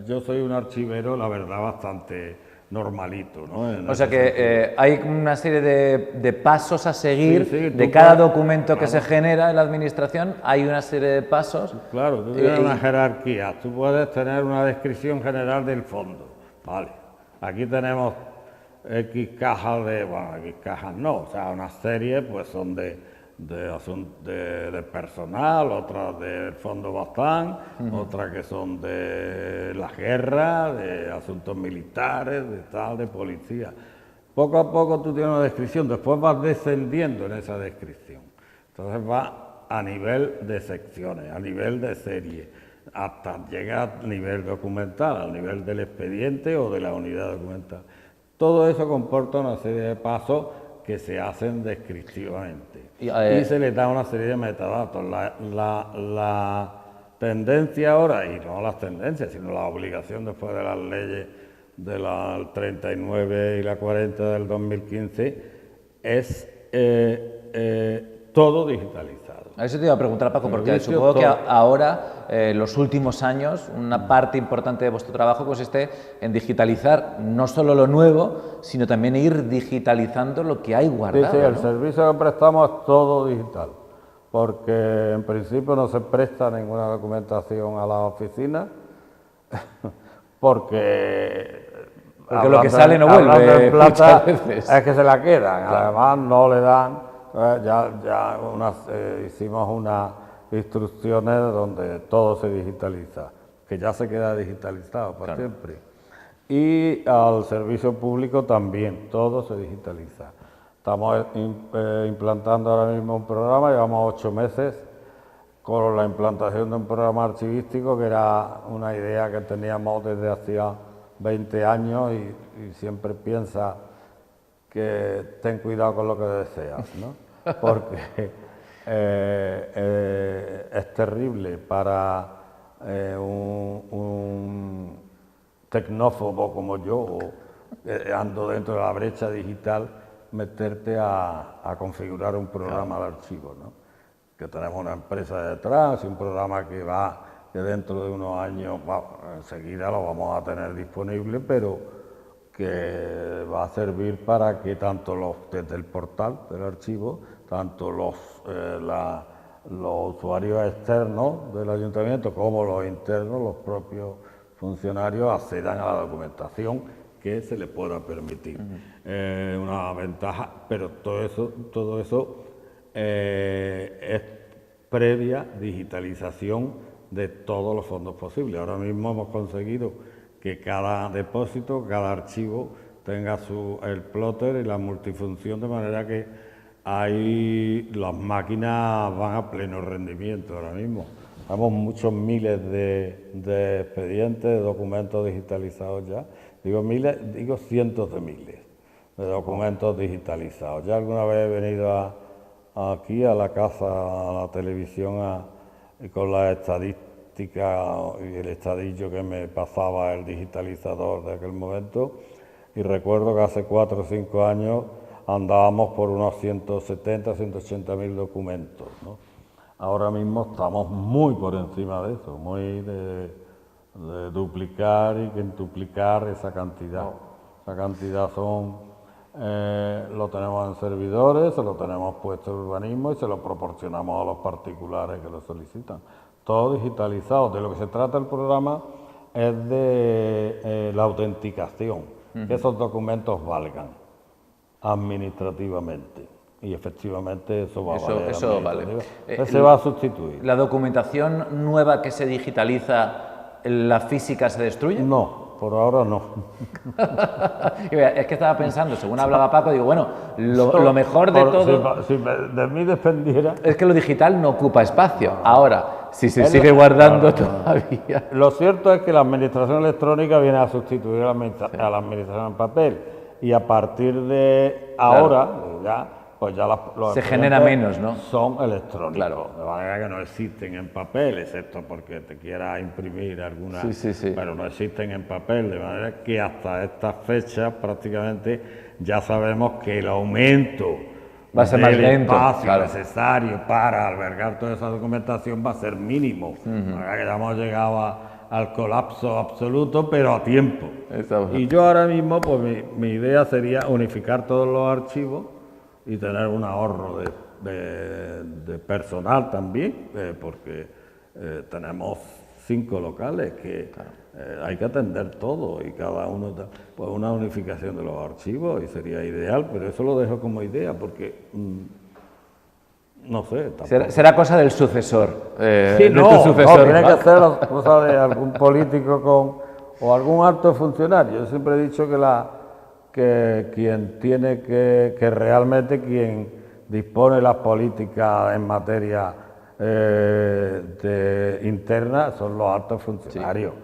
[SPEAKER 2] yo soy un archivero, la verdad, bastante normalito, ¿no?
[SPEAKER 1] O sea que hay una serie de pasos a seguir,
[SPEAKER 2] sí,
[SPEAKER 1] de cada documento que se genera en la administración, hay una serie de pasos.
[SPEAKER 2] Claro, tú tienes una jerarquía, tú puedes tener una descripción general del fondo, vale. Aquí tenemos X cajas X cajas no, o sea, una serie pues son de personal, otras del Fondo Baztán, otras que son de la guerra, de asuntos militares, de policía. Poco a poco tú tienes una descripción, después vas descendiendo en esa descripción. Entonces va a nivel de secciones, a nivel de serie, hasta llegar al nivel documental, al nivel del expediente o de la unidad documental. Todo eso comporta una serie de pasos que se hacen descriptivamente y se les da una serie de metadatos. La tendencia ahora, y no las tendencias, sino la obligación después de las leyes de la 39 y la 40 del 2015, es todo digitalizado.
[SPEAKER 1] A eso te iba a preguntar, Paco, porque supongo que ahora, los últimos años, una parte importante de vuestro trabajo consiste en digitalizar no solo lo nuevo, sino también ir digitalizando lo que hay guardado.
[SPEAKER 2] Sí,
[SPEAKER 1] ¿no?
[SPEAKER 2] el servicio que prestamos es todo digital, porque en principio no se presta ninguna documentación a la oficina, porque
[SPEAKER 1] lo que sale no vuelve muchas veces.
[SPEAKER 2] Es que se la quedan, claro. Además no le dan. Hicimos unas instrucciones donde todo se digitaliza, que ya se queda digitalizado para siempre. Y al servicio público también, todo se digitaliza. Estamos implantando ahora mismo un programa, llevamos 8 meses con la implantación de un programa archivístico que era una idea que teníamos desde hacía 20 años y siempre piensa que ten cuidado con lo que deseas, ¿no? Porque es terrible para un tecnófobo como yo, ando dentro de la brecha digital, meterte a configurar un programa de archivo, ¿no? Que tenemos una empresa detrás y un programa que dentro de unos años, enseguida lo vamos a tener disponible, pero que va a servir para que tanto desde el portal del archivo, tanto los usuarios externos del ayuntamiento como los internos, los propios funcionarios, accedan a la documentación que se les pueda permitir. Una ventaja, pero todo eso es previa digitalización de todos los fondos posibles. Ahora mismo hemos conseguido que cada depósito, cada archivo tenga el plotter y la multifunción, de manera que las máquinas van a pleno rendimiento ahora mismo. Tenemos muchos miles de expedientes, de documentos digitalizados ya. Digo miles, digo cientos de miles de documentos digitalizados. Ya alguna vez he venido aquí a la casa, a la televisión, y con la estadística y el estadillo que me pasaba el digitalizador de aquel momento, y recuerdo que hace 4 o 5 años andábamos por unos 170, 180 mil documentos, ¿no? Ahora mismo estamos muy por encima de eso, muy de duplicar y quintuplicar esa cantidad. Esa cantidad lo tenemos en servidores, se lo tenemos puesto en urbanismo y se lo proporcionamos a los particulares que lo solicitan. Todo digitalizado. De lo que se trata el programa es de la autenticación, que esos documentos valgan administrativamente. Y efectivamente eso va a valer.
[SPEAKER 1] Eso vale.
[SPEAKER 2] Se va a sustituir.
[SPEAKER 1] ¿La documentación nueva que se digitaliza, la física se destruye?
[SPEAKER 2] No, por ahora no.
[SPEAKER 1] Es que estaba pensando, según hablaba Paco, digo, bueno, lo mejor de todo...
[SPEAKER 2] Si de mí dependiera...
[SPEAKER 1] Es que lo digital no ocupa espacio. Ahora, si se sigue guardando todavía...
[SPEAKER 2] Lo cierto es que la administración electrónica viene a sustituir a la administración en papel. Y a partir de ahora, pues ya los
[SPEAKER 1] se genera menos, ¿no?
[SPEAKER 2] Son electrónicos,
[SPEAKER 1] claro.
[SPEAKER 2] De manera que no existen en papel, excepto porque te quiera imprimir alguna, pero no existen en papel, de manera que hasta estas fechas prácticamente ya sabemos que el aumento
[SPEAKER 1] va a ser más lento,
[SPEAKER 2] espacio necesario para albergar toda esa documentación va a ser mínimo, de manera que ya hemos llegado al colapso absoluto, pero a tiempo. Y yo ahora mismo, pues mi idea sería unificar todos los archivos y tener un ahorro de personal también, porque tenemos 5 locales que hay que atender todo y cada uno, pues una unificación de los archivos y sería ideal, pero eso lo dejo como idea porque no sé.
[SPEAKER 1] Será cosa del sucesor.
[SPEAKER 2] No, tiene que ser cosa de algún político o algún alto funcionario. Yo siempre he dicho que quien tiene que realmente quien dispone las políticas en materia interna son los altos funcionarios.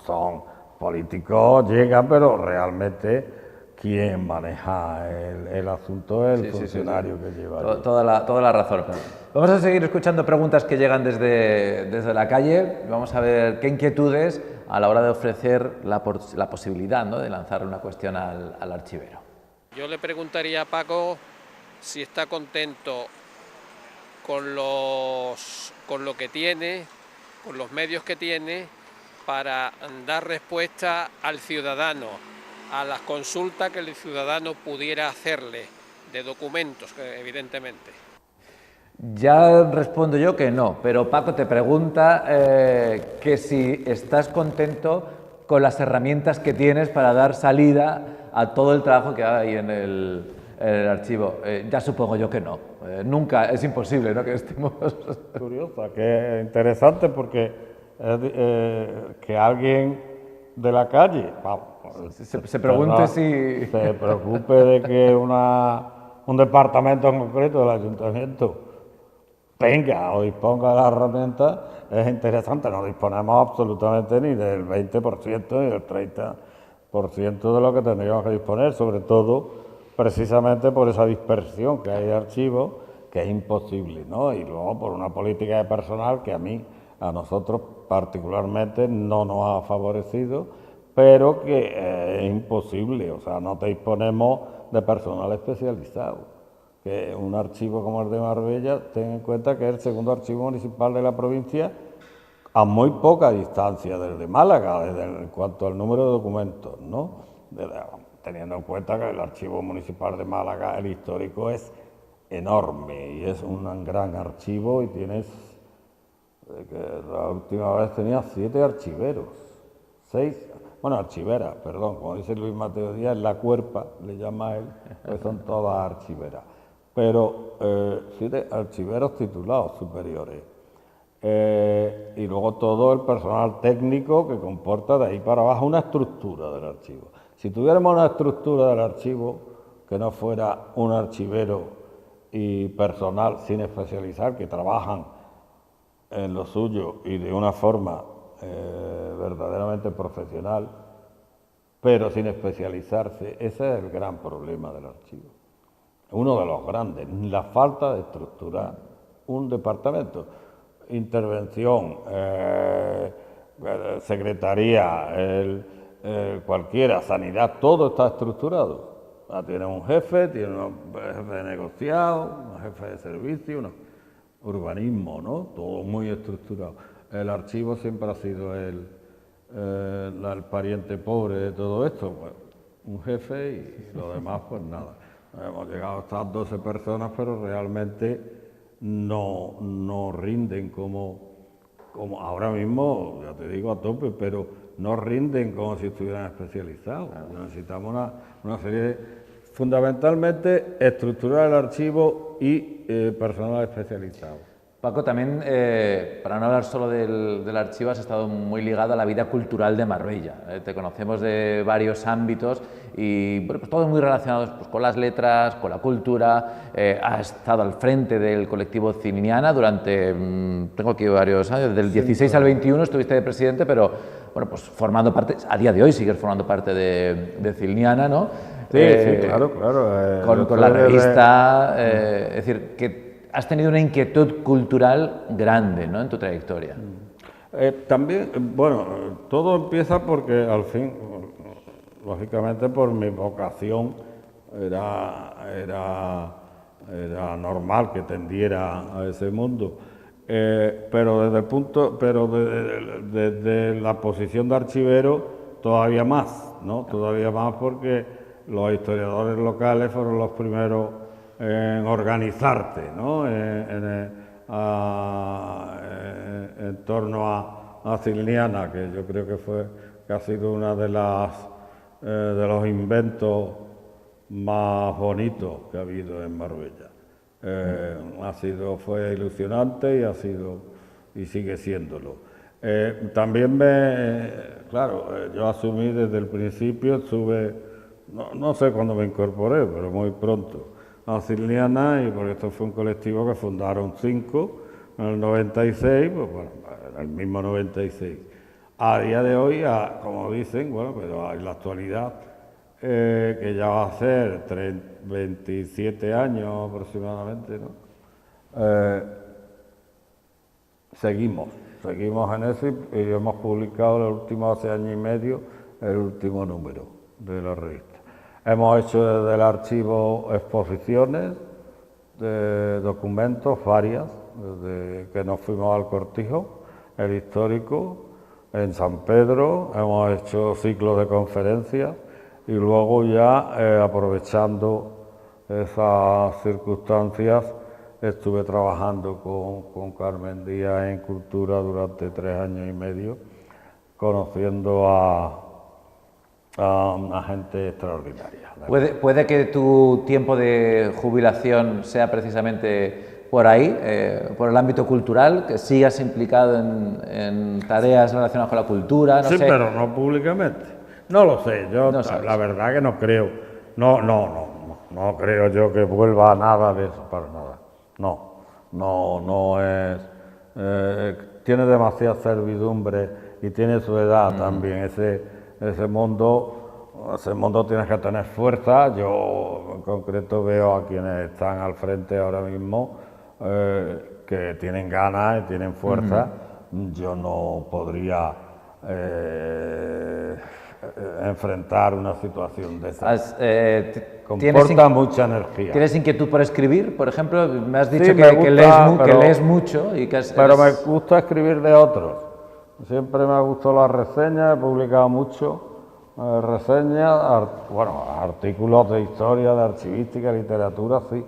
[SPEAKER 2] Son políticos, llegan, pero realmente quien maneja el asunto es el funcionario que lleva.
[SPEAKER 1] Toda la razón. Vamos a seguir escuchando preguntas que llegan desde la calle. Vamos a ver qué inquietudes a la hora de ofrecer la posibilidad, ¿no?, de lanzar una cuestión al archivero.
[SPEAKER 8] Yo le preguntaría a Paco si está contento con lo que tiene, con los medios que tiene para dar respuesta al ciudadano, a las consultas que el ciudadano pudiera hacerle de documentos, evidentemente.
[SPEAKER 1] Ya respondo yo que no, pero Paco te pregunta que si estás contento con las herramientas que tienes para dar salida a todo el trabajo que hay en el archivo. Ya supongo yo que no. Nunca, es imposible, ¿no?, que estemos...
[SPEAKER 2] Curiosa, que interesante porque que alguien de la calle
[SPEAKER 1] se pregunte si...
[SPEAKER 2] se preocupe de que un departamento en concreto del ayuntamiento tenga o disponga de la herramienta, es interesante. No disponemos absolutamente ni del 20% ni del 30% de lo que tendríamos que disponer, sobre todo precisamente por esa dispersión que hay de archivos, que es imposible, ¿no? Y luego por una política de personal que a nosotros particularmente no nos ha favorecido, pero que es imposible, o sea, no te disponemos de personal especializado. Que un archivo como el de Marbella, ten en cuenta que es el segundo archivo municipal de la provincia a muy poca distancia del de Málaga, en cuanto al número de documentos, ¿no? Teniendo en cuenta que el archivo municipal de Málaga, el histórico, es enorme y es un gran archivo y tienes, la última vez tenía 7 archiveros, 6... Bueno, archiveras, perdón, como dice Luis Mateo Díaz, la cuerpa, le llama él, pues son todas archiveras. Pero 7 archiveros titulados superiores. Y luego todo el personal técnico que comporta de ahí para abajo una estructura del archivo. Si tuviéramos una estructura del archivo que no fuera un archivero y personal sin especializar, que trabajan en lo suyo y de una forma verdaderamente profesional, pero sin especializarse, ese es el gran problema del archivo. Uno de los grandes, la falta de estructurar un departamento. Intervención, secretaría, cualquiera, sanidad, todo está estructurado. Tiene un jefe, tiene un jefe de negociado, un jefe de servicio, urbanismo, ¿no? Todo muy estructurado. El archivo siempre ha sido el pariente pobre de todo esto, pues un jefe y lo demás pues nada. Hemos llegado a estas 12 personas, pero realmente no rinden como ahora mismo, ya te digo, a tope, pero no rinden como si estuvieran especializados. Necesitamos una serie, fundamentalmente, estructurar el archivo y personal especializado.
[SPEAKER 1] Paco, también, para no hablar solo del archivo, has estado muy ligado a la vida cultural de Marbella. Te conocemos de varios ámbitos y bueno, pues todos muy relacionados pues, con las letras, con la cultura. Has estado al frente del colectivo Cilniana durante, tengo aquí varios años, del 16 al 21 estuviste de presidente, pero bueno, pues formando parte, a día de hoy sigues formando parte de Cilniana, ¿no?
[SPEAKER 2] Sí, claro.
[SPEAKER 1] Con la revista, es decir, que has tenido una inquietud cultural grande, ¿no?, en tu trayectoria.
[SPEAKER 2] También, bueno, todo empieza porque al fin, lógicamente por mi vocación, era normal que tendiera a ese mundo. Pero desde la posición de archivero todavía más, ¿no? Todavía más porque los historiadores locales fueron los primeros en organizarte, ¿no? En torno a Cilniana, que yo creo que ha sido una de los inventos más bonitos que ha habido en Marbella. Fue ilusionante y sigue siéndolo. También yo asumí desde el principio, no sé cuándo me incorporé, pero muy pronto, a Cilniana, y porque esto fue un colectivo que fundaron 5 en el 96, pues bueno, en el mismo 96. A día de hoy, como dicen, bueno, pero en la actualidad, que ya va a ser 27 años aproximadamente, ¿no? Seguimos en eso y hemos publicado el último, hace año y medio, el último número de la revista. Hemos hecho desde el archivo exposiciones de documentos, varias, desde que nos fuimos al Cortijo, el histórico, en San Pedro, hemos hecho ciclos de conferencias y luego ya, aprovechando esas circunstancias, estuve trabajando con Carmen Díaz en Cultura durante 3 años y medio, conociendo a una gente extraordinaria.
[SPEAKER 1] ¿Puede que tu tiempo de jubilación sea precisamente por ahí, por el ámbito cultural, que sigas implicado en tareas relacionadas con la cultura? No sé.
[SPEAKER 2] Pero no públicamente. No lo sé, yo la verdad que no creo. No creo yo que vuelva a nada de eso, para nada. No es... tiene demasiada servidumbre y tiene su edad también. Ese mundo tienes que tener fuerza. Yo en concreto veo a quienes están al frente ahora mismo que tienen ganas y tienen fuerza. Yo no podría enfrentar una situación de esa. Comporta mucha energía.
[SPEAKER 1] ¿Tienes inquietud por escribir, por ejemplo? Me has dicho
[SPEAKER 2] Sí,
[SPEAKER 1] que lees mucho y que
[SPEAKER 2] pero me gusta escribir de otros. Siempre me ha gustado las reseñas, he publicado mucho reseñas, artículos de historia, de archivística, literatura, sí,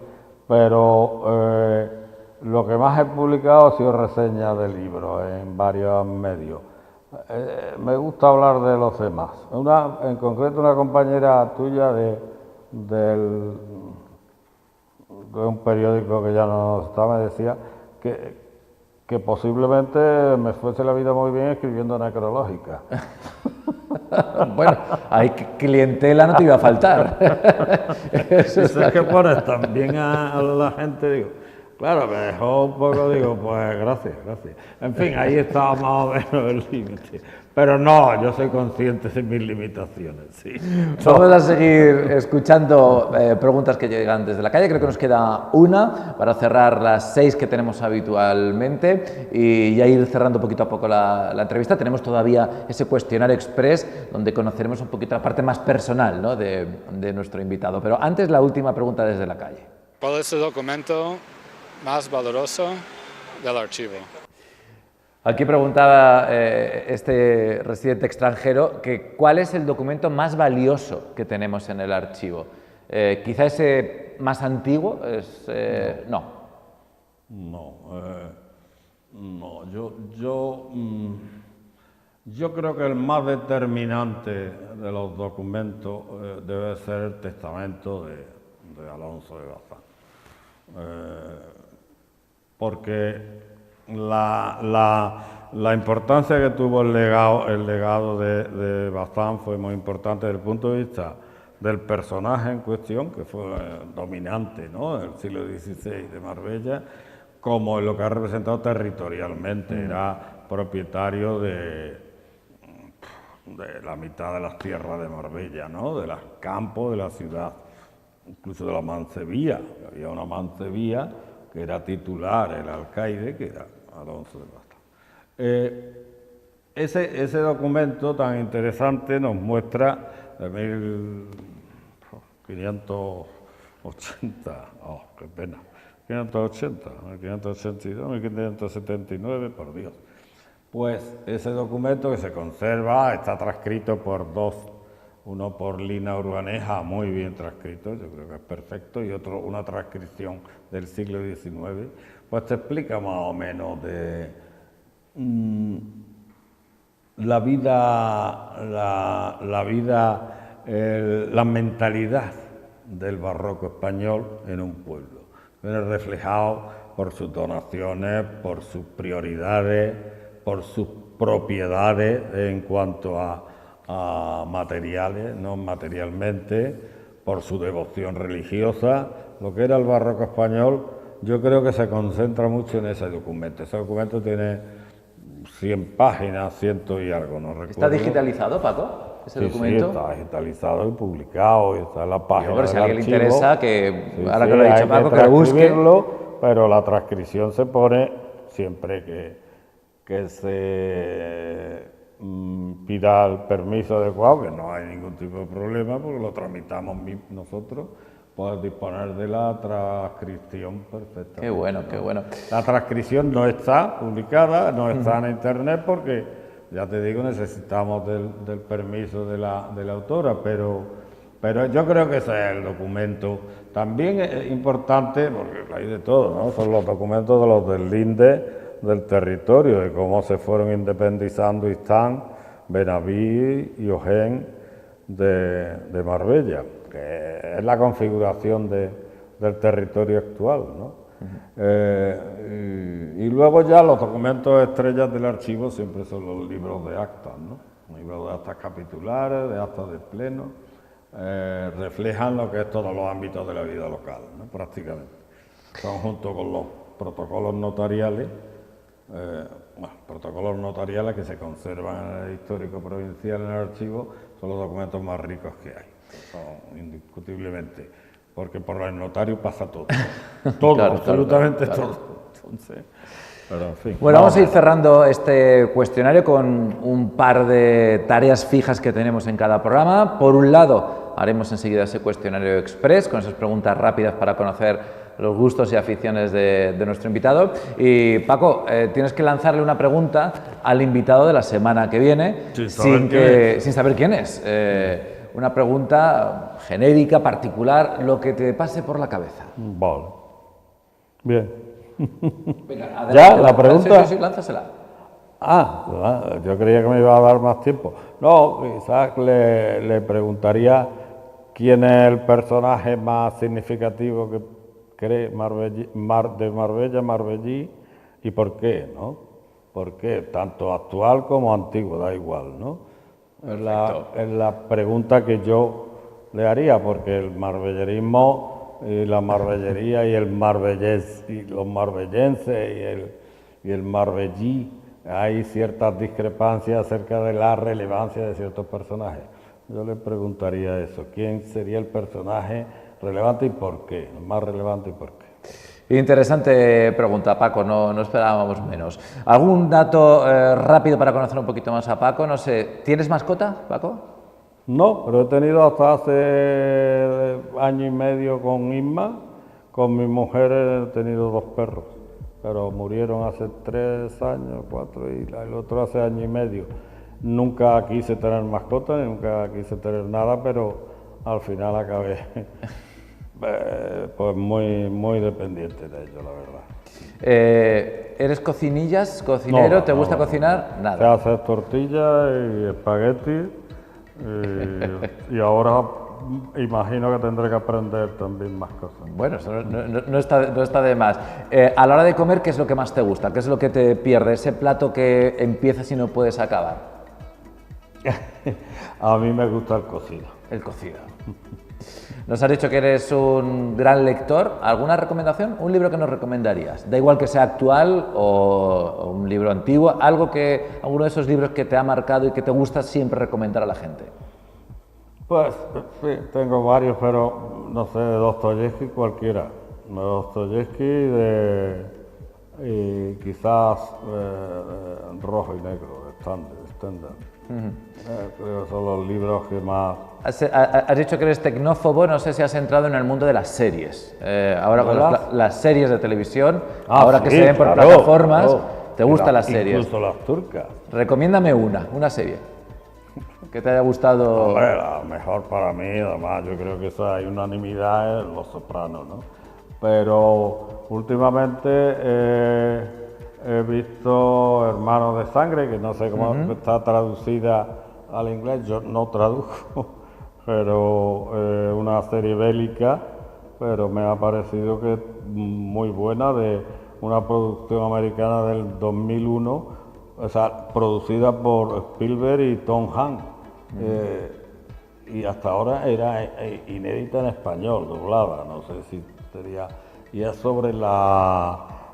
[SPEAKER 2] pero lo que más he publicado ha sido reseñas de libros en varios medios. Me gusta hablar de los demás. En concreto, una compañera tuya de un periódico que ya no está, me decía que posiblemente me fuese la vida muy bien escribiendo necrológica.
[SPEAKER 1] Bueno, hay clientela, no te iba a faltar.
[SPEAKER 2] Eso es que pones también a la gente, digo, claro, me dejó un poco, digo, pues gracias. En fin, ahí estaba más o menos el límite. Pero no, yo soy consciente de mis limitaciones, sí.
[SPEAKER 1] Vamos a seguir escuchando preguntas que llegan desde la calle. Creo que nos queda una para cerrar las 6 que tenemos habitualmente y ya ir cerrando poquito a poco la entrevista. Tenemos todavía ese cuestionario express donde conoceremos un poquito la parte más personal, ¿no?, de nuestro invitado. Pero antes, la última pregunta desde la calle.
[SPEAKER 9] ¿Cuál es el documento más valoroso del archivo?
[SPEAKER 1] Aquí preguntaba este residente extranjero que cuál es el documento más valioso que tenemos en el archivo. Quizá ese más antiguo es... no.
[SPEAKER 2] No, yo creo que el más determinante de los documentos debe ser el testamento de Alonso de Bazán. Porque la importancia que tuvo el legado de Bazán fue muy importante desde el punto de vista del personaje en cuestión, que fue dominante, ¿no?, del siglo XVI de Marbella, como en lo que ha representado territorialmente. Era propietario de la mitad de las tierras de Marbella, ¿no?, de los campos de la ciudad, incluso de la mancebía. Había una mancebía que era titular, el alcaide, que era Alonso de Bazán. Ese documento tan interesante nos muestra de 1580, qué pena, 1582, 1579, por Dios. Pues ese documento que se conserva está transcrito por dos, uno por Lina Urbaneja, muy bien transcrito, yo creo que es perfecto, y otro, una transcripción del siglo XIX, pues te explica más o menos de la mentalidad del barroco español en un pueblo. Viene reflejado por sus donaciones, por sus prioridades, por sus propiedades en cuanto a materiales, no materialmente, por su devoción religiosa. Lo que era el barroco español, yo creo que se concentra mucho en ese documento. Ese documento tiene 100 páginas, 100 y algo, no recuerdo.
[SPEAKER 1] ¿Está digitalizado, Paco, ese documento?
[SPEAKER 2] Sí, está digitalizado y publicado, y está en la página
[SPEAKER 1] Pero si a
[SPEAKER 2] del
[SPEAKER 1] alguien le
[SPEAKER 2] archivo.
[SPEAKER 1] interesa, que
[SPEAKER 2] Sí,
[SPEAKER 1] ahora
[SPEAKER 2] sí,
[SPEAKER 1] que lo ha dicho
[SPEAKER 2] hay
[SPEAKER 1] Paco, que lo busque.
[SPEAKER 2] transcribirlo, pero la transcripción se pone siempre que se pida el permiso adecuado, que no hay ningún tipo de problema, porque lo tramitamos nosotros, puedes disponer de la transcripción perfectamente.
[SPEAKER 1] Qué bueno, qué bueno.
[SPEAKER 2] La transcripción no está publicada, no está en internet, porque, ya te digo, necesitamos del permiso de la autora, pero yo creo que ese es el documento. También es importante, porque hay de todo, ¿no? Son los documentos de los deslinde del territorio, de cómo se fueron independizando y están Benaví y Ojén de Marbella, que es la configuración del territorio actual, ¿no? Y luego ya los documentos estrellas del archivo siempre son los libros de actas, ¿no? Libros de actas capitulares, de actas de pleno, reflejan lo que es todos los ámbitos de la vida local, ¿no?, prácticamente. Son junto con los protocolos notariales, protocolos notariales que se conservan en el histórico provincial en el archivo, son los documentos más ricos que hay, son indiscutiblemente, porque por el notario pasa todo, todo,
[SPEAKER 1] Claro,
[SPEAKER 2] absolutamente
[SPEAKER 1] claro.
[SPEAKER 2] todo. Entonces, pero en fin.
[SPEAKER 1] Bueno, vamos a ir cerrando este cuestionario con un par de tareas fijas que tenemos en cada programa. Por un lado, haremos enseguida ese cuestionario express con esas preguntas rápidas para conocer los gustos y aficiones de nuestro invitado. Y Paco, tienes que lanzarle una pregunta al invitado de la semana que viene sin saber quién es. Una pregunta genérica, particular, lo que te pase por la cabeza.
[SPEAKER 2] Vale. Bien.
[SPEAKER 1] Venga, adelante.
[SPEAKER 2] ¿Ya? ¿La pregunta?
[SPEAKER 1] Sí, lánzasela.
[SPEAKER 2] Yo creía que me iba a dar más tiempo. No, quizás le preguntaría quién es el personaje más significativo que cree de Marbella, Marbellí, y por qué, ¿no? ¿Por qué? Tanto actual como antiguo, da igual, ¿no? Es la pregunta que yo le haría, porque el marbellerismo y la marbellería y el marbellés y los marbellenses y el marbellí, hay ciertas discrepancias acerca de la relevancia de ciertos personajes. Yo le preguntaría eso, ¿quién sería el personaje relevante y por qué? El más relevante y por qué.
[SPEAKER 1] Interesante pregunta, Paco, no esperábamos menos. ¿Algún dato rápido para conocer un poquito más a Paco? No sé, ¿tienes mascota, Paco?
[SPEAKER 2] No, pero he tenido hasta hace año y medio con Isma, con mi mujer he tenido 2 perros. pero murieron hace 3 años, 4, y el otro hace año y medio. Nunca quise tener mascotas, nunca quise tener nada, pero al final acabé pues muy dependiente de ello, la verdad.
[SPEAKER 1] ¿Eres cocinillas, cocinero?
[SPEAKER 2] No,
[SPEAKER 1] ¿Te gusta
[SPEAKER 2] no,
[SPEAKER 1] cocinar?
[SPEAKER 2] no.
[SPEAKER 1] Nada.
[SPEAKER 2] Sé hacer tortillas y espagueti y ahora imagino que tendré que aprender también más cosas.
[SPEAKER 1] Bueno, eso no está de más. A la hora de comer, ¿qué es lo que más te gusta? ¿Qué es lo que te pierde? Ese plato que empiezas y no puedes acabar.
[SPEAKER 2] A mí me gusta el cocido.
[SPEAKER 1] El cocido. Nos has dicho que eres un gran lector. ¿Alguna recomendación? ¿Un libro que nos recomendarías? Da igual que sea actual o un libro antiguo, alguno de esos libros que te ha marcado y que te gusta siempre recomendar a la gente.
[SPEAKER 2] Pues sí, tengo varios, pero no sé, de Dostoyevsky cualquiera. De Dostoyevsky y quizás Rojo y Negro, de Stendhal. Creo que son los libros que más...
[SPEAKER 1] Has dicho que eres tecnófobo, no sé si has entrado en el mundo de las series. Ahora con las series de televisión, ahora
[SPEAKER 2] sí,
[SPEAKER 1] que se ven por
[SPEAKER 2] claro,
[SPEAKER 1] plataformas,
[SPEAKER 2] claro.
[SPEAKER 1] ¿te gustan las series?
[SPEAKER 2] Incluso las turcas.
[SPEAKER 1] Recomiéndame una serie que te haya gustado.
[SPEAKER 2] Hombre, la mejor para mí, además, yo creo que esa hay unanimidad en Los Sopranos, ¿no? Pero últimamente he visto Hermanos de Sangre, que no sé cómo está traducida al inglés, yo no traduzco, pero una serie bélica, pero me ha parecido que es muy buena, de una producción americana del 2001, o sea, producida por Spielberg y Tom Hanks. Y hasta ahora era inédita en español, doblada, no sé si sería... Y es sobre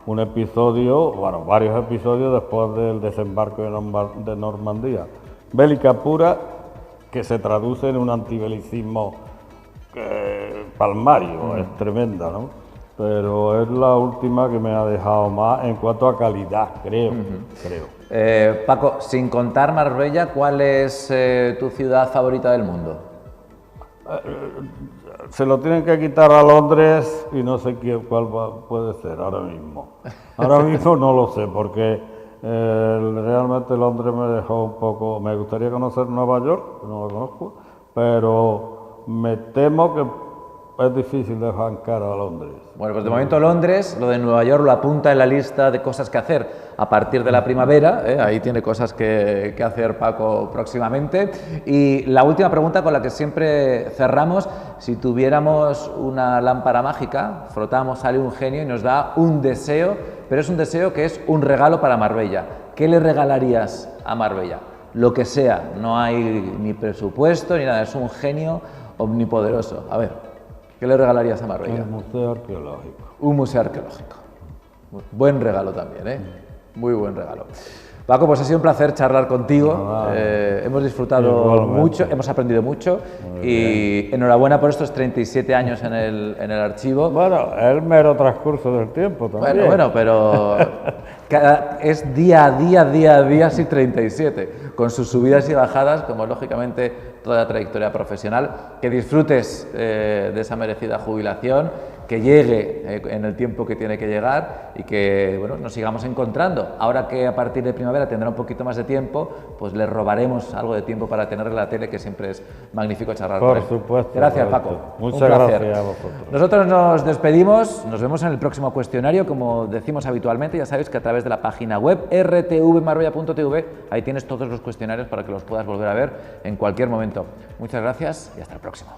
[SPEAKER 2] un episodio, bueno, varios episodios después del desembarco de Normandía. Bélica pura, que se traduce en un antibelicismo palmario, es tremenda, ¿no? Pero es la última que me ha dejado más en cuanto a calidad, creo.
[SPEAKER 1] Paco, sin contar Marbella, ¿cuál es tu ciudad favorita del mundo?
[SPEAKER 2] Se lo tienen que quitar a Londres y no sé cuál puede ser ahora mismo. Ahora mismo no lo sé, porque realmente Londres me dejó un poco... Me gustaría conocer Nueva York, no lo conozco, pero me temo que es difícil dejar cara a Londres.
[SPEAKER 1] Bueno, pues de momento Londres, lo de Nueva York lo apunta en la lista de cosas que hacer a partir de la primavera, ahí tiene cosas que hacer Paco próximamente. Y la última pregunta con la que siempre cerramos, si tuviéramos una lámpara mágica, frotamos, sale un genio y nos da un deseo, pero es un deseo que es un regalo para Marbella. ¿Qué le regalarías a Marbella? Lo que sea, no hay ni presupuesto ni nada, es un genio omnipoderoso. A ver. ¿Qué le regalarías a Marbella?
[SPEAKER 2] Un museo arqueológico.
[SPEAKER 1] Un museo arqueológico. Buen regalo también, ¿eh? Muy buen regalo. Paco, pues ha sido un placer charlar contigo. Hemos disfrutado mucho, hemos aprendido mucho y enhorabuena por estos 37 años en el archivo.
[SPEAKER 2] Bueno, es el mero transcurso del tiempo también.
[SPEAKER 1] Bueno, pero es día a día, sí, 37, con sus subidas y bajadas, como lógicamente toda la trayectoria profesional. Que disfrutes de esa merecida jubilación, que llegue en el tiempo que tiene que llegar y que bueno, nos sigamos encontrando. Ahora que a partir de primavera tendrá un poquito más de tiempo, pues le robaremos algo de tiempo para tener en la tele, que siempre es magnífico charlar con él.
[SPEAKER 2] Por supuesto.
[SPEAKER 1] Gracias, Paco.
[SPEAKER 2] Muchas gracias a vosotros.
[SPEAKER 1] Nosotros nos despedimos, nos vemos en el próximo cuestionario, como decimos habitualmente. Ya sabéis que a través de la página web rtvmarbella.tv, ahí tienes todos los cuestionarios para que los puedas volver a ver en cualquier momento. Muchas gracias y hasta el próximo.